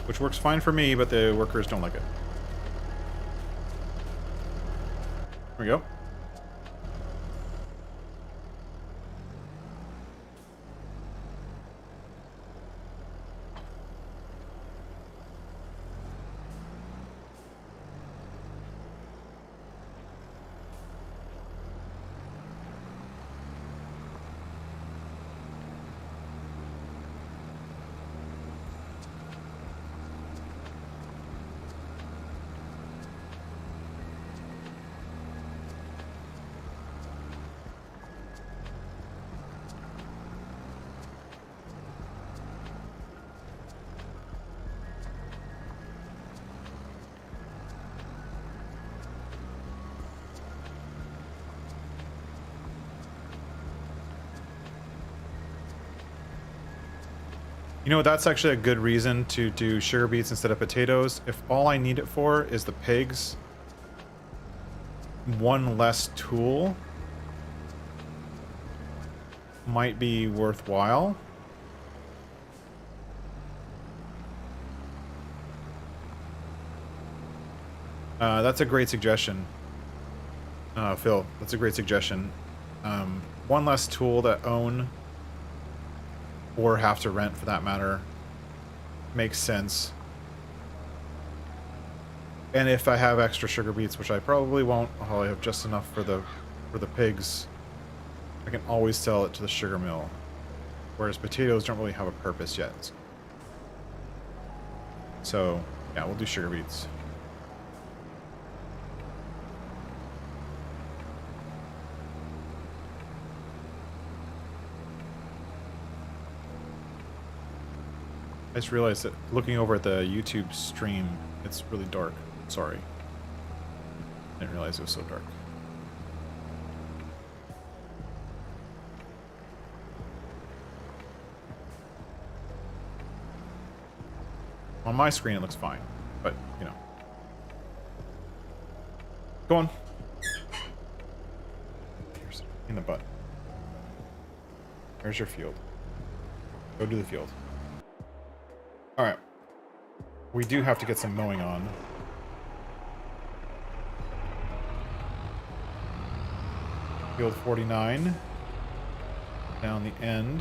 Which works fine for me, but the workers don't like it. There we go. You know, that's actually a good reason to do sugar beets instead of potatoes. If all I need it for is the pigs, one less tool might be worthwhile. That's a great suggestion. Phil, that's a great suggestion. One less tool to own, or have to rent for that matter, makes sense. And if I have extra sugar beets, which I probably won't, I'll have just enough for the pigs, I can always sell it to the sugar mill. Whereas potatoes don't really have a purpose yet. So, yeah, we'll do sugar beets. I just realized that looking over at the YouTube stream, it's really dark. Sorry. I didn't realize it was so dark. On my screen, it looks fine, but, you know. Go on. Here's in the butt. There's your field. Go do the field. Alright. We do have to get some mowing on. Field 49. Down the end.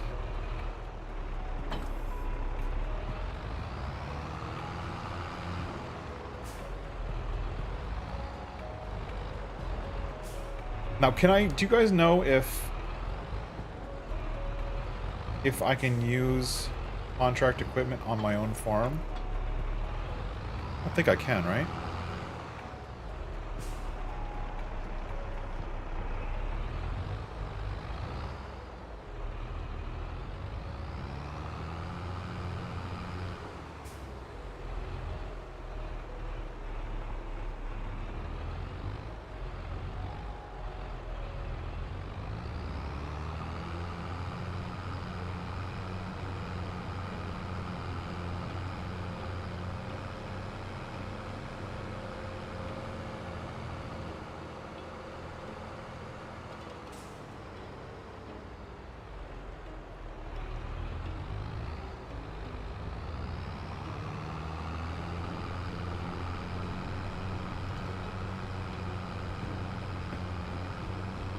Now, do you guys know if I can use contract equipment on my own farm? I don't think I can, right?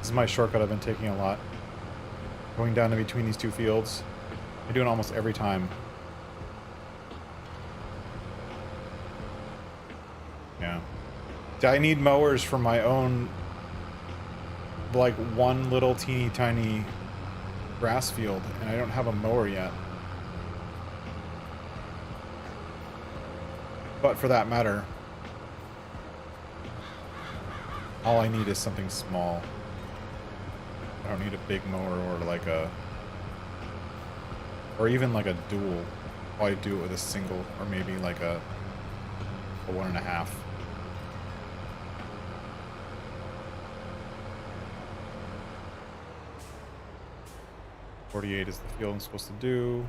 This is my shortcut I've been taking a lot. Going down in between these two fields. I do it almost every time. Yeah. I need mowers for my own, like, one little teeny tiny grass field, and I don't have a mower yet. But for that matter, all I need is something small. I don't need a big mower or like a, or even like a dual. I'll probably do it with a single, or maybe like a 1.5. 48 is the field I'm supposed to do.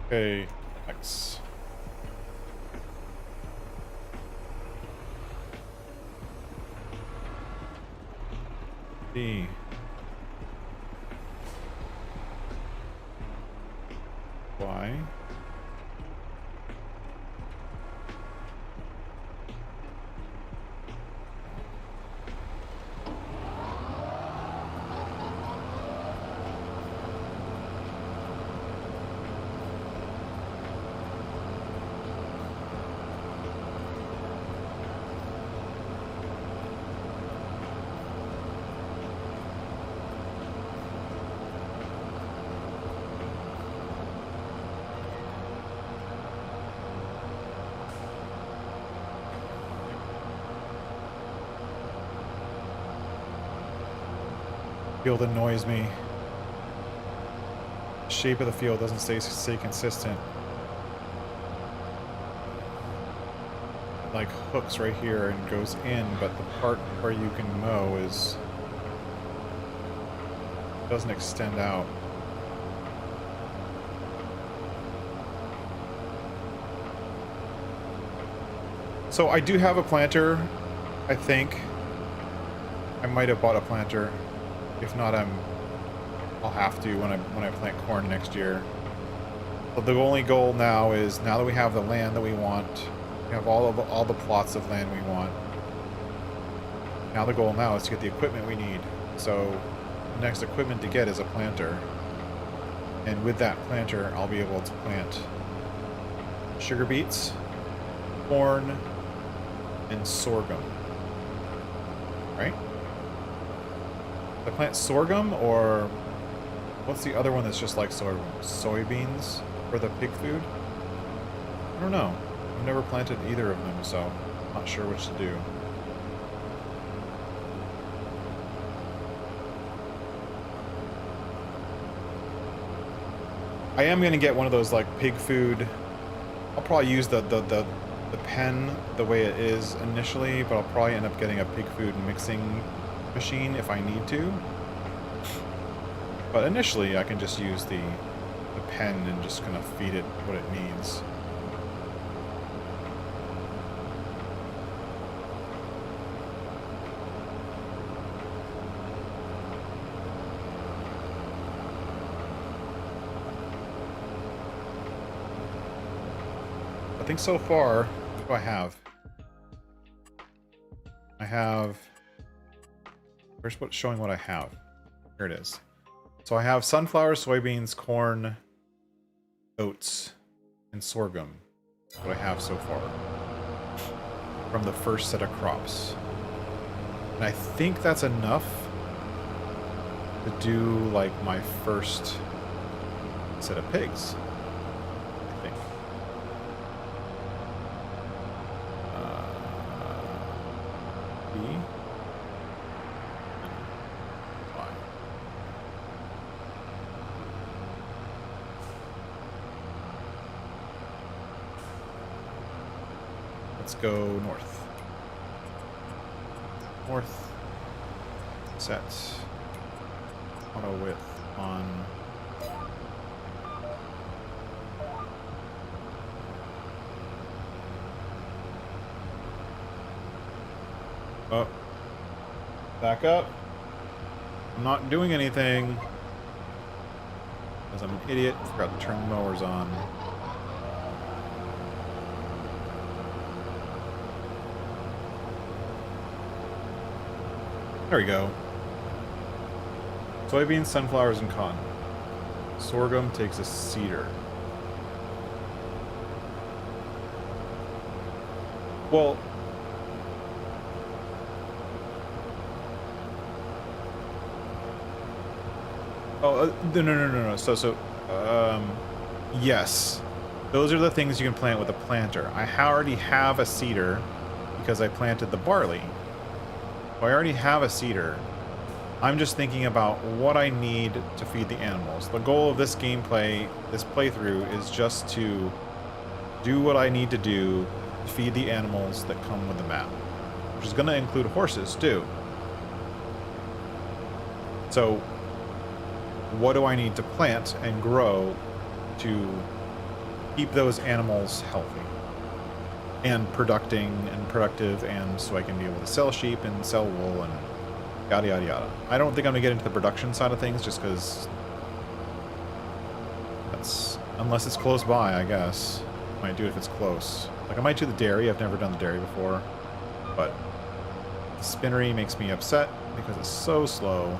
Okay, X. D. Y. Field annoys me. The shape of the field doesn't stay consistent. It like hooks right here and goes in, but the part where you can mow is doesn't extend out. So I do have a planter, I think. I might have bought a planter. If not, I'll have to when I plant corn next year. But the only goal now is, now that we have the land that we want, we have all the plots of land we want. Now the goal now is to get the equipment we need. So the next equipment to get is a planter. And with that planter, I'll be able to plant sugar beets, corn, and sorghum. Right? I plant sorghum, or what's the other one that's just like sorghum? Soybeans for the pig food? I don't know. I've never planted either of them, so I'm not sure which to do. I am going to get one of those like pig food. I'll probably use the pen the way it is initially, but I'll probably end up getting a pig food mixing machine if I need to. But initially I can just use the pen and just kind of feed it what it needs. I think so far, what do I have? I have... Where's what's showing what I have? Here it is. So I have sunflower, soybeans, corn, oats, and sorghum. That's what I have so far from the first set of crops. And I think that's enough to do like my first set of pigs. I think. B. Let's go north. North. Set. Auto width on. Oh. Back up. I'm not doing anything. Because I'm an idiot. Forgot to turn the mowers on. There we go. Soybeans, sunflowers, and cotton. Sorghum takes a cedar. Well, oh, no. Yes. Those are the things you can plant with a planter. I already have a cedar because I planted the barley. So I already have a cedar. I'm just thinking about what I need to feed the animals. The goal of this gameplay, this playthrough, is just to do what I need to do to feed the animals that come with the map, which is going to include horses too. So what do I need to plant and grow to keep those animals healthy and productive, and so I can be able to sell sheep and sell wool and yada yada yada. I don't think I'm gonna get into the production side of things just because that's, unless it's close by, I guess. Might do it if it's close. Like I might do the dairy. I've never done the dairy before, but the spinnery makes me upset because it's so slow.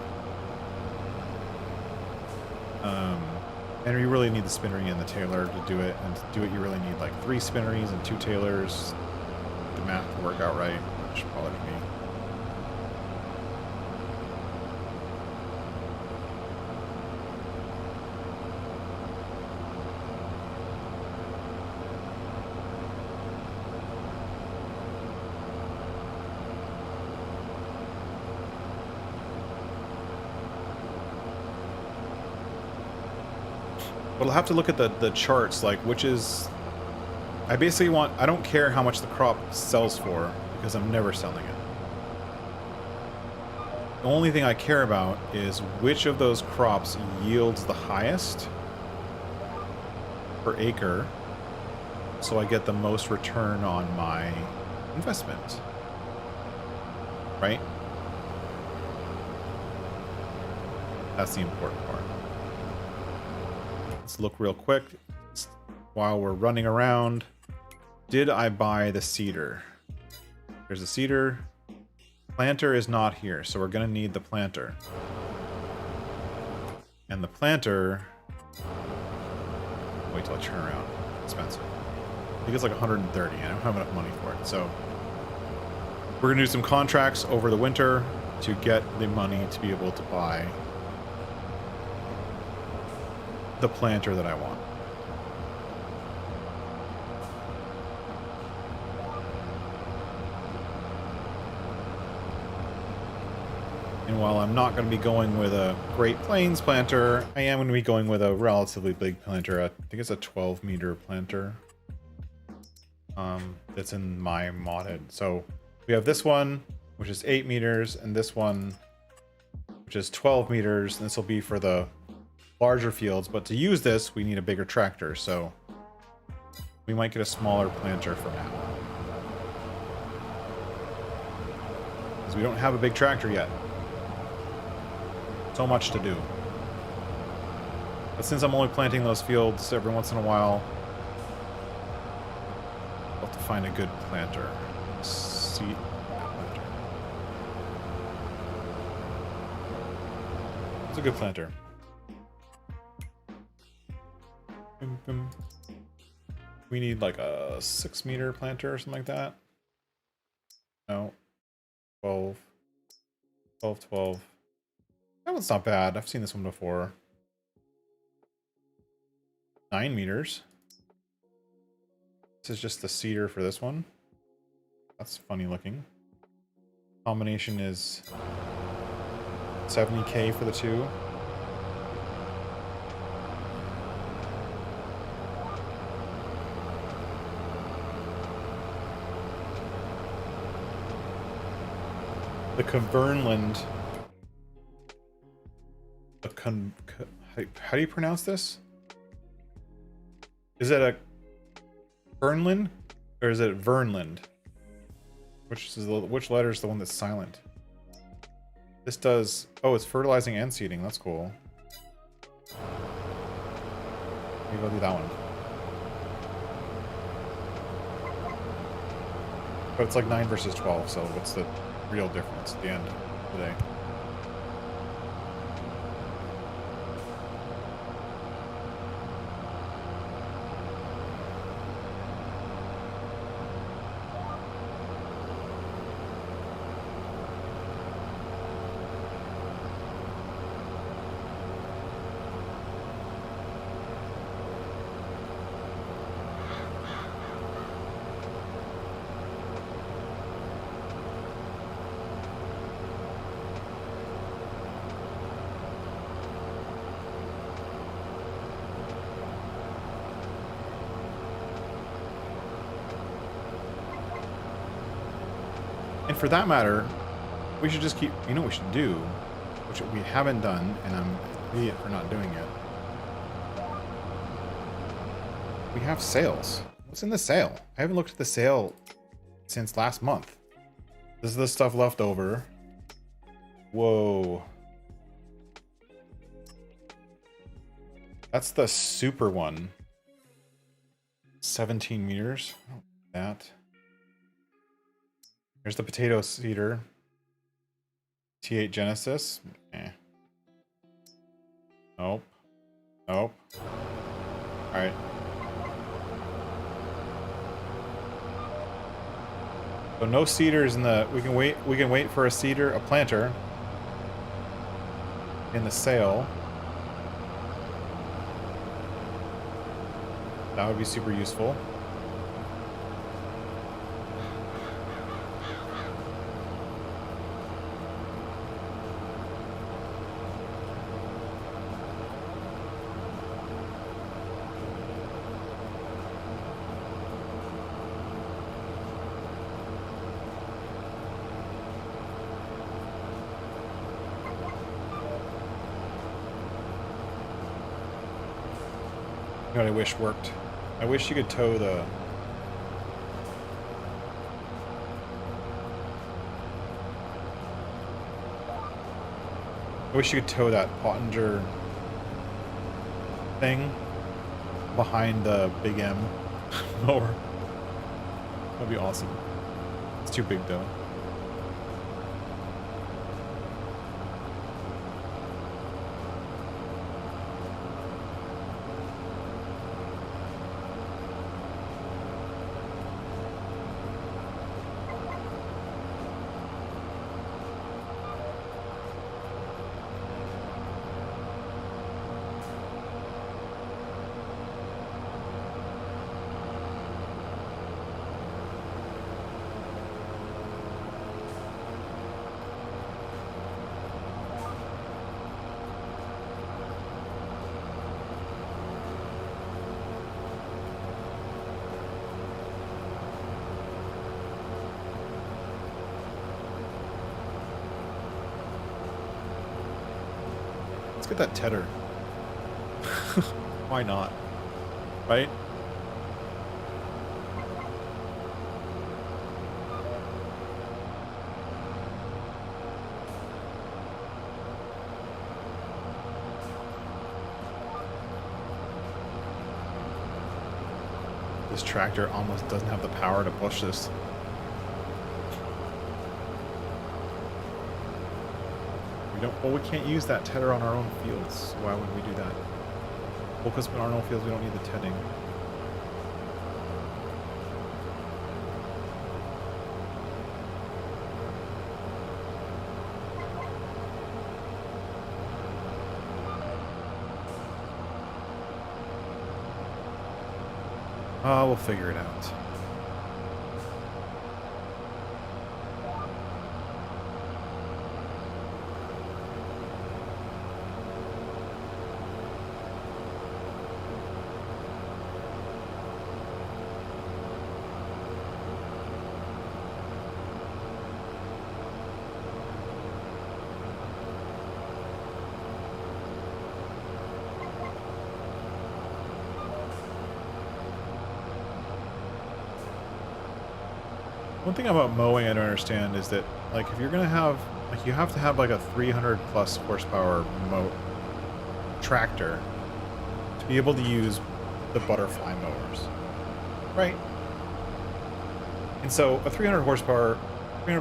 And you really need the spinnery and the tailor to do it, and to do it you really need like 3 spinneries and 2 tailors. The math to work out right, which bothers me. But I'll have to look at the charts, like which is... I basically want... I don't care how much the crop sells for, because I'm never selling it. The only thing I care about is which of those crops yields the highest per acre, so I get the most return on my investment. Right? That's the important part. Let's look real quick while we're running around. Did I buy the cedar? There's a cedar. Planter is not here, so we're going to need the planter. And the planter... Wait till I turn around. Expensive. I think it's like 130. I don't have enough money for it, so... We're going to do some contracts over the winter to get the money to be able to buy the planter that I want. And while I'm not going to be going with a Great Plains planter, I am going to be going with a relatively big planter. I think it's a 12-meter planter. That's in my modded. So we have this one, which is 8 meters, and this one, which is 12 meters. And this will be for the larger fields, but to use this we need a bigger tractor, so we might get a smaller planter for now because we don't have a big tractor yet. So much to do. But since I'm only planting those fields every once in a while, I'll have to find a good planter. Seed planter. It's a good planter. We need like a 6-meter planter or something like that. No. 12. 12. That one's not bad. I've seen this one before. 9 meters. This is just the cedar for this one. That's funny looking. Combination is 70k for the 2. The Cavernland. How do you pronounce this? Is it a Fernland or is it Vernland? Which letter is the one that's silent? This does. Oh, it's fertilizing and seeding. That's cool. Maybe I'll do that one. But it's like 9 versus 12, so what's the real difference at the end? today. And for that matter, we should just keep, you know what we should do, which we haven't done, and I'm an idiot for not doing it. We have sales. What's in the sale? I haven't looked at the sale since last month. This is the stuff left over. Whoa. That's the super one. 17 meters. Oh, that. Here's the potato seeder. T8 Genesis. Eh. Nope. Nope. Alright. So no seeders in the we can wait for a seeder, a planter in the sale. That would be super useful. You know what I wish worked? I wish you could tow the... I wish you could tow that Pottinger thing behind the Big M mower. That'd be awesome. It's too big though. Let's get that tedder. Why not? Right? This tractor almost doesn't have the power to push this. Well, we can't use that tedder on our own fields. So why would we do that? Well, because on our own fields we don't need the tedding. We'll figure it out. One thing about mowing I don't understand is that, like, if you're gonna have, like, you have to have like a 300 plus horsepower tractor to be able to use the butterfly mowers, right? And so a 300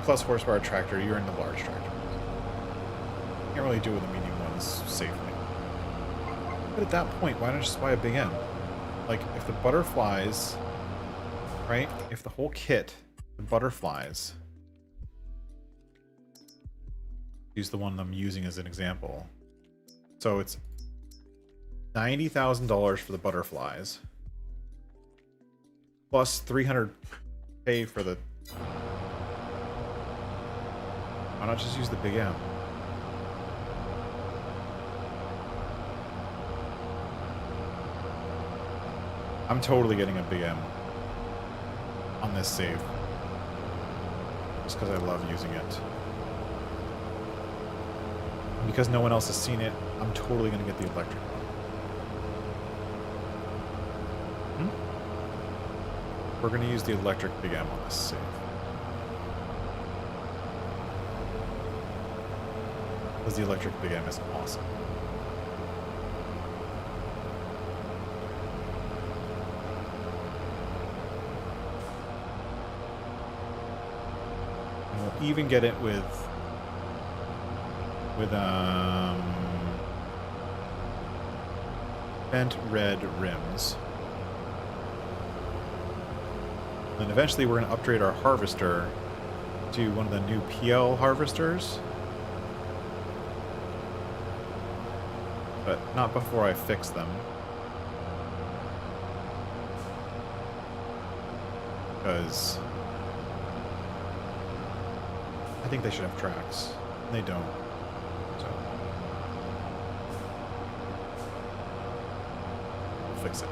plus horsepower tractor, you're in the large tractor. Can't really do it with the medium ones safely. But at that point, why not just buy a big M? Like, if the butterflies, right? If the whole kit, the butterflies, use the one I'm using as an example. So it's $90,000 for the butterflies, plus $300K for the... Why not just use the big M? I'm totally getting a big M on this save. Just because I love using it. And because no one else has seen it, I'm totally going to get the electric one. We're going to use the electric big M on this save. Because the electric big M is awesome. Even get it with bent red rims. And eventually we're going to upgrade our harvester to one of the new PL harvesters. But not before I fix them. Because I think they should have tracks. And they don't. So we'll fix it.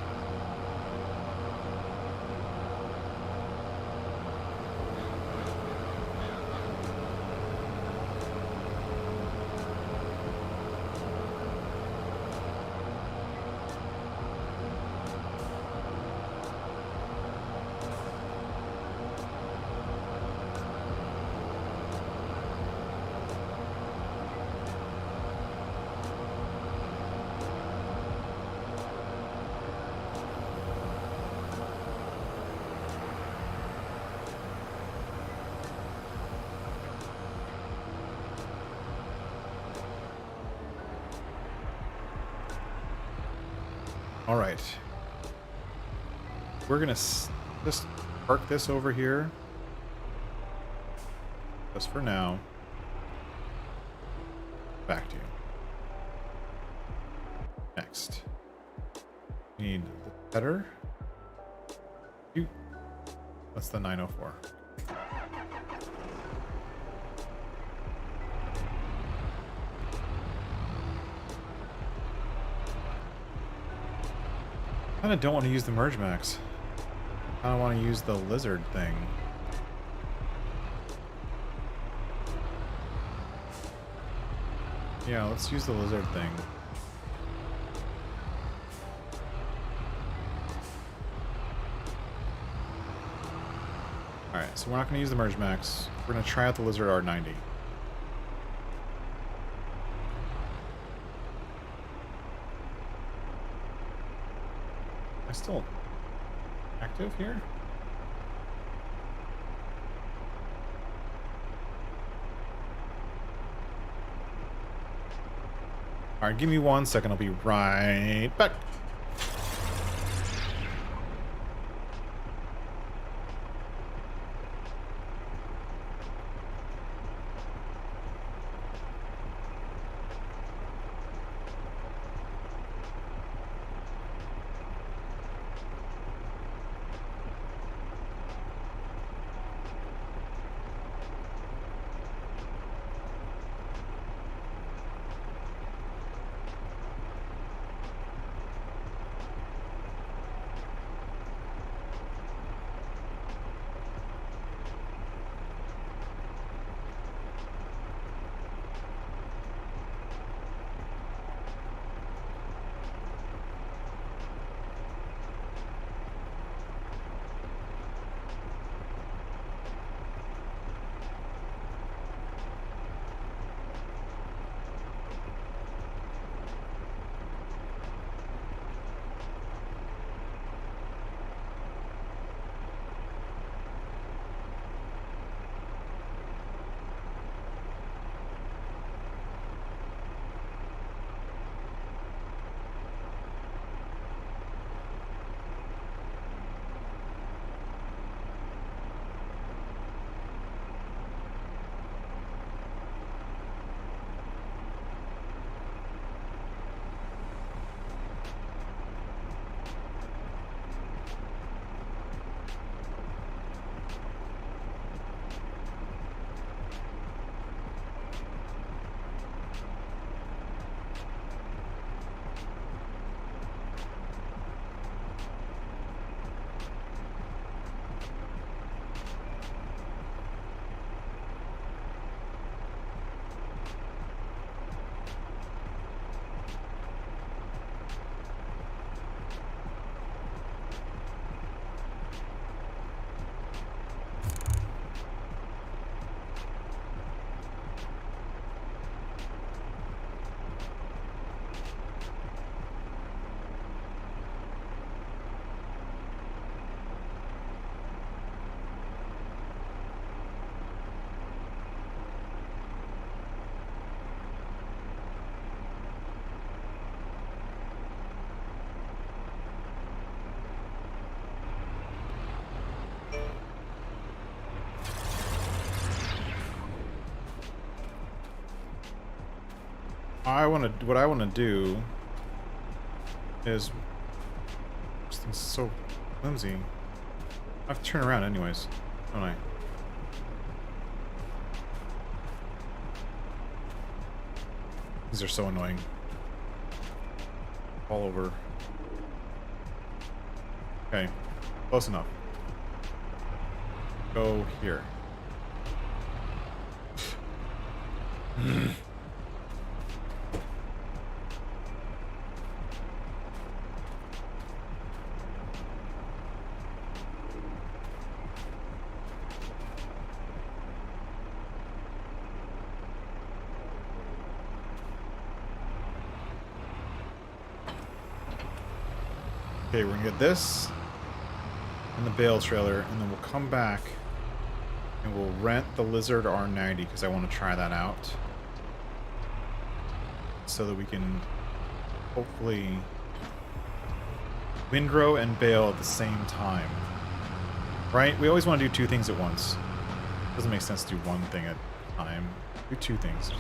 All right. We're going to just park this over here. Just for now. Back to you. Next. We need the header. That's the 904. I kind of don't want to use the merge max. I don't want to use the lizard thing. Yeah, let's use the lizard thing. Alright, so we're not going to use the merge max. We're going to try out the lizard R90. Still active here? Alright, give me 1 second. I'll be right back. What I want to do is, this thing's so flimsy. I have to turn around anyways, don't I? These are so annoying. All over. Okay, close enough. Go here. Okay, we're gonna get this and the bale trailer, and then we'll come back and we'll rent the Lizard R90 because I want to try that out so that we can hopefully windrow and bale at the same time. Right? We always want to do two things at once. Doesn't make sense to do one thing at a time. Do two things.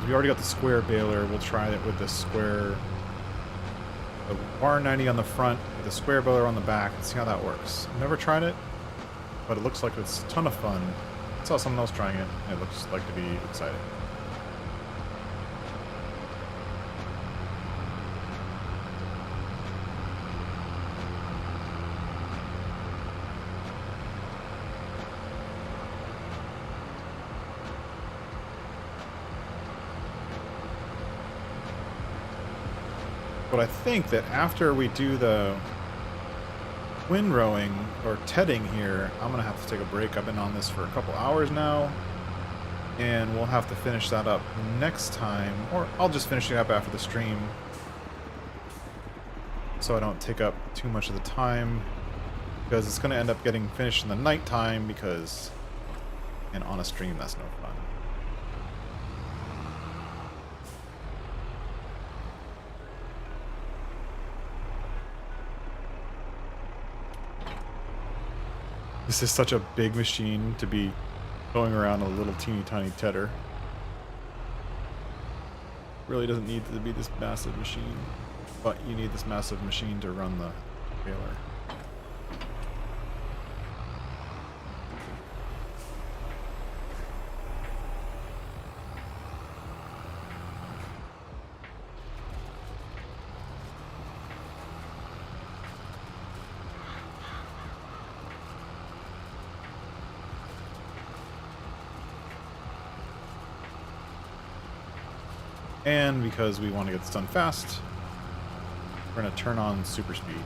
We already got the square baler. We'll try it with the square, the R90 on the front, with the square baler on the back, and see how that works. I've never tried it, but it looks like it's a ton of fun. I saw someone else trying it, and it looks like to be exciting. But I think that after we do the windrowing or tedding here, I'm going to have to take a break. I've been on this for a couple hours now, and we'll have to finish that up next time, or I'll just finish it up after the stream so I don't take up too much of the time, because it's going to end up getting finished in the nighttime, because, and on a stream, that's no fun. This is such a big machine to be going around a little teeny tiny tedder. Really doesn't need to be this massive machine, but you need this massive machine to run the baler. And because we want to get this done fast, we're going to turn on super speed.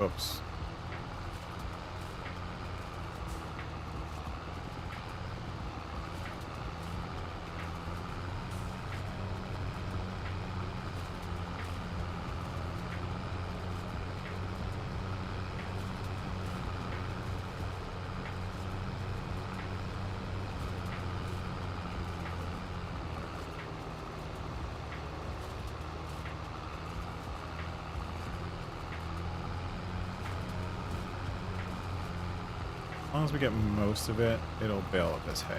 Oops. As long as we get most of it, it'll bale up this hay.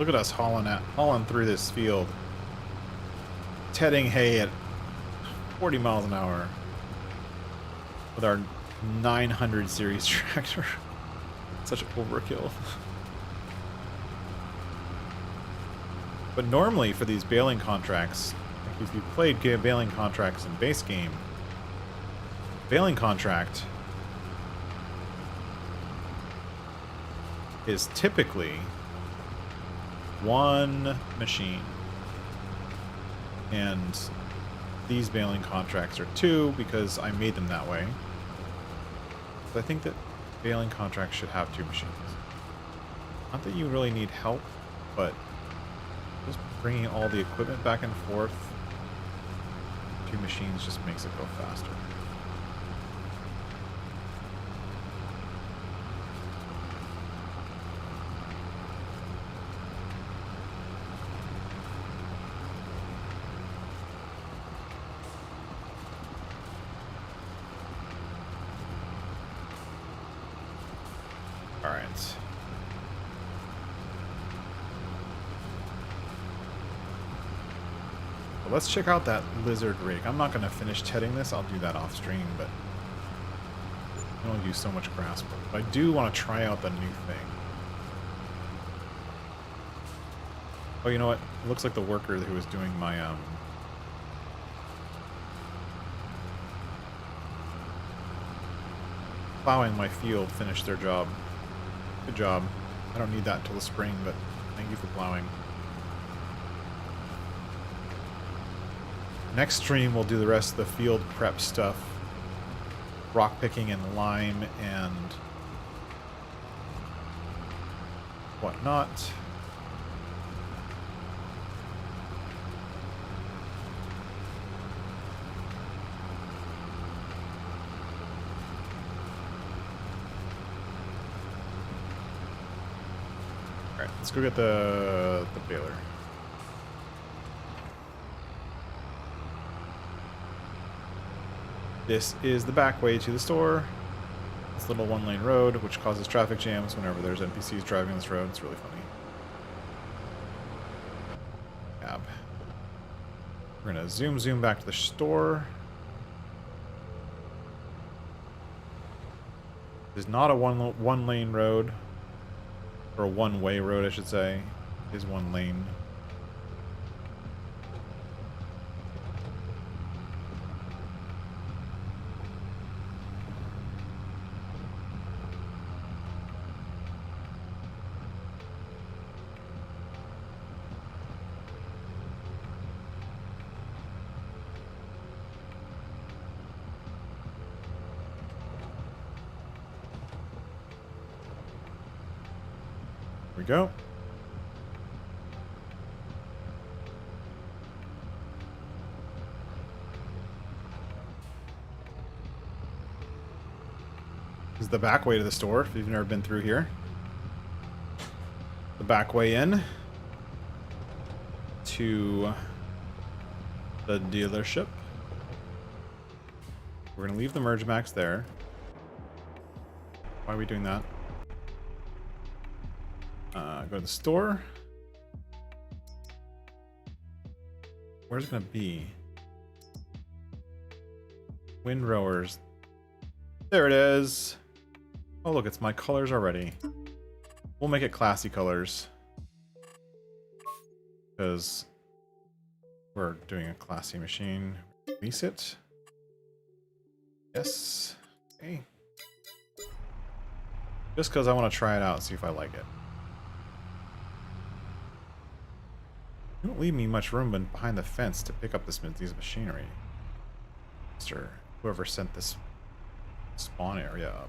Look at us hauling through this field. Tedding hay at 40 miles an hour. With our 900 series tractor. Such an overkill. But normally for these baling contracts, like if you played baling contracts in base game, baling contract is typically one machine. And these baling contracts are two because I made them that way. So I think that baling contracts should have two machines. Not that you really need help, but just bringing all the equipment back and forth, two machines just makes it go faster. All right. Well, let's check out that lizard rig. I'm not going to finish tedding this. I'll do that off stream, but I don't use so much grass. But I do want to try out the new thing. Oh, you know what? It looks like the worker who was doing my plowing my field finished their job. Good job. I don't need that until the spring, but thank you for plowing. Next stream, we'll do the rest of the field prep stuff. Rock picking and lime and whatnot. Alright, let's go get the baler. This is the back way to the store. This little one-lane road, which causes traffic jams whenever there's NPCs driving this road. It's really funny. Cab. We're gonna zoom back to the store. It's not a one-lane road, or a one-way road, I should say. It is one lane. We go. This is the back way to the store if you've never been through here. The back way in to the dealership. We're gonna leave the merge max there. Why are we doing that? Go to the store. Where's it gonna be? Windrowers. There it is. Oh look, it's my colors already. We'll make it classy colors. Because we're doing a classy machine. Release it. Yes. Okay. Just because I want to try it out, see if I like it. You don't leave me much room behind the fence to pick up these machinery. Mr. Whoever sent this spawn area up.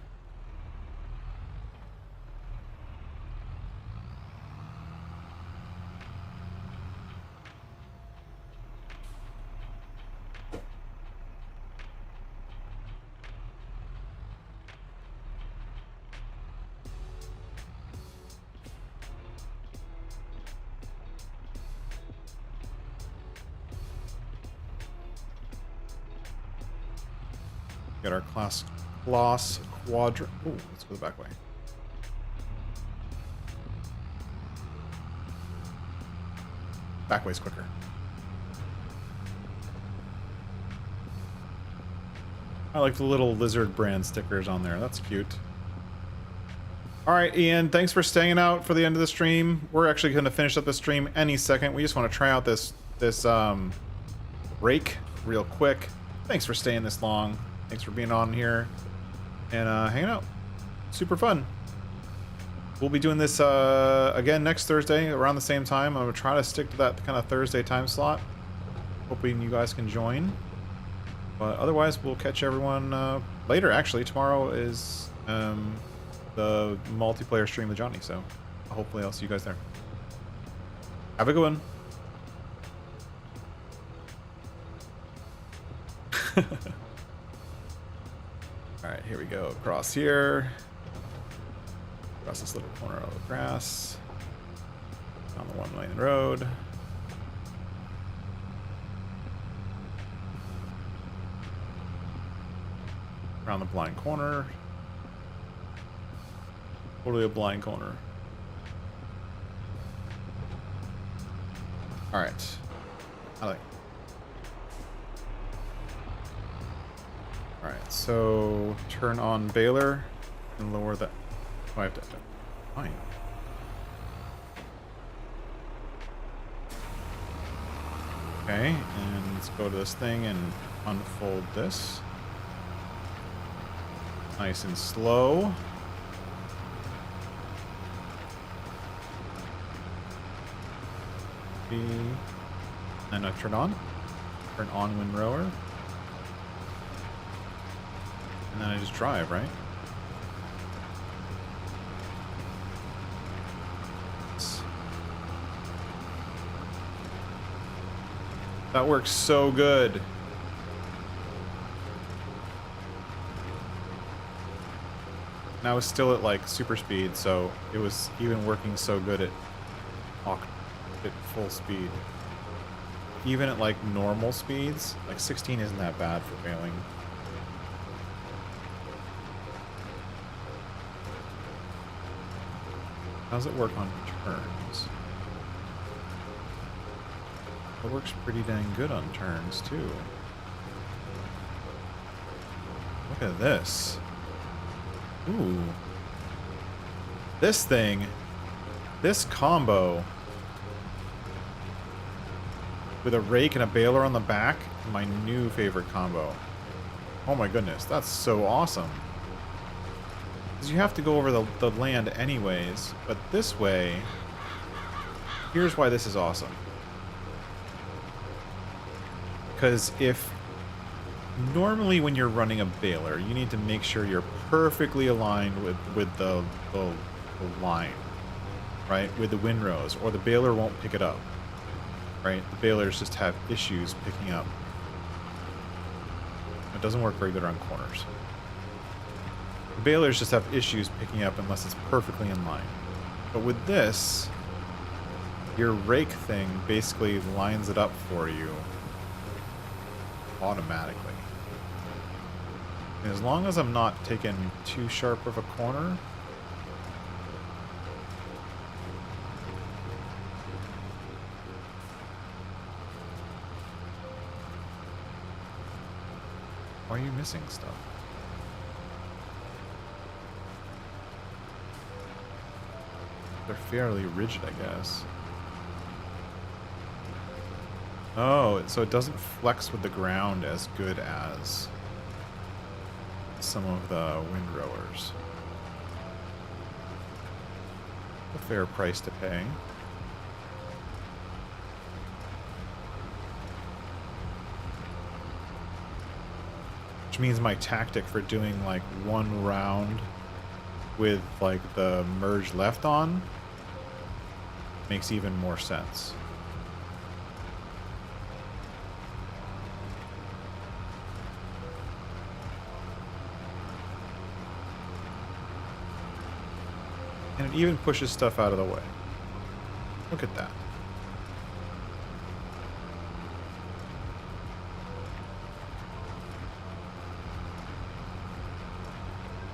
Get our gloss quadrant. Oh, let's go the back way. Back way's quicker. I like the little lizard brand stickers on there. That's cute. All right, Ian, thanks for staying out for the end of the stream. We're actually going to finish up the stream any second. We just want to try out this rake real quick. Thanks for staying this long. Thanks for being on here and hanging out. Super fun. We'll be doing this again next Thursday around the same time. I'm going to try to stick to that kind of Thursday time slot. Hoping you guys can join. But otherwise, we'll catch everyone later. Actually, tomorrow is the multiplayer stream with Johnny, so hopefully I'll see you guys there. Have a good one. Alright, here we go. Across here. Across this little corner of the grass. On the one-lane road. Around the blind corner. Totally a blind corner. Alright. Alright, so turn on baler and lower that. Oh, I have to. Fine. Okay, and let's go to this thing and unfold this. Nice and slow. And I turn on windrower. And then I just drive, right? That works so good. And I was still at like super speed, so it was even working so good at full speed. Even at like normal speeds, like 16 isn't that bad for failing. How does it work on turns? It works pretty dang good on turns too. Look at this. Ooh. This thing, this combo with a rake and a baler on the back, my new favorite combo. Oh my goodness, that's so awesome. Because you have to go over the land anyways, but this way, here's why this is awesome. Because if normally when you're running a baler, you need to make sure you're perfectly aligned with the line, right? With the windrows, or the baler won't pick it up, right? The balers just have issues picking up. It doesn't work very good on corners. The balers just have issues picking up unless it's perfectly in line. But with this, your rake thing basically lines it up for you automatically. And as long as I'm not taking too sharp of a corner, why are you missing stuff? They're fairly rigid, I guess. Oh, so it doesn't flex with the ground as good as some of the windrowers. A fair price to pay. Which means my tactic for doing like one round with like the merge left on makes even more sense. And it even pushes stuff out of the way. Look at that.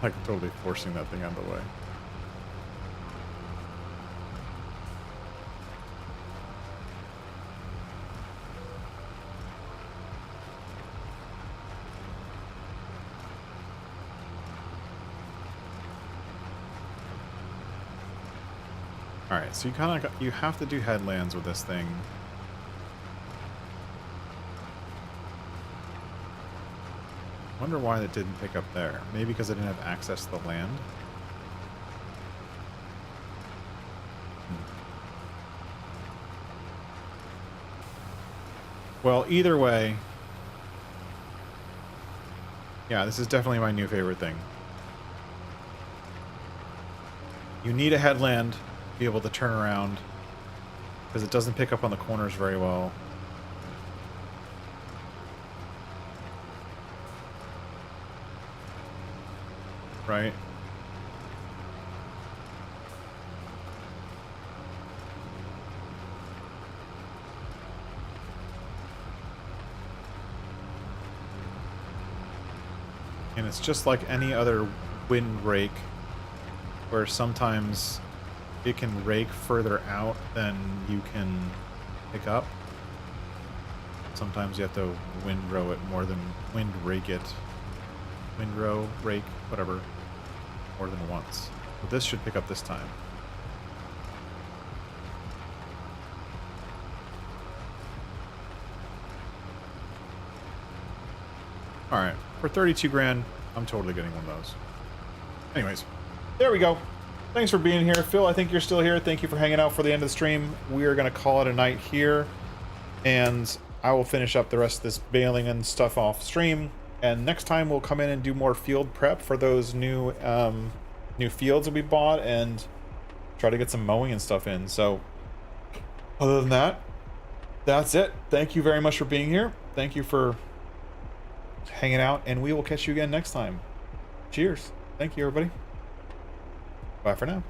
Like totally forcing that thing out of the way. All right, so you have to do headlands with this thing. Wonder why that didn't pick up there. Maybe because I didn't have access to the land. Well, either way, yeah, this is definitely my new favorite thing. You need a headland to be able to turn around because it doesn't pick up on the corners very well. Right? And it's just like any other wind rake, where sometimes it can rake further out than you can pick up. Sometimes you have to windrow it more than rake, whatever, more than once. But this should pick up this time. Alright, for 32 grand, I'm totally getting one of those. Anyways, there we go. Thanks for being here. Phil, I think you're still here. Thank you for hanging out for the end of the stream. We are going to call it a night here. And I will finish up the rest of this baling and stuff off stream. And next time we'll come in and do more field prep for those new fields that we bought and try to get some mowing and stuff in. So other than that, that's it. Thank you very much for being here. Thank you for hanging out, and we will catch you again next time. Cheers. Thank you, everybody. Bye for now.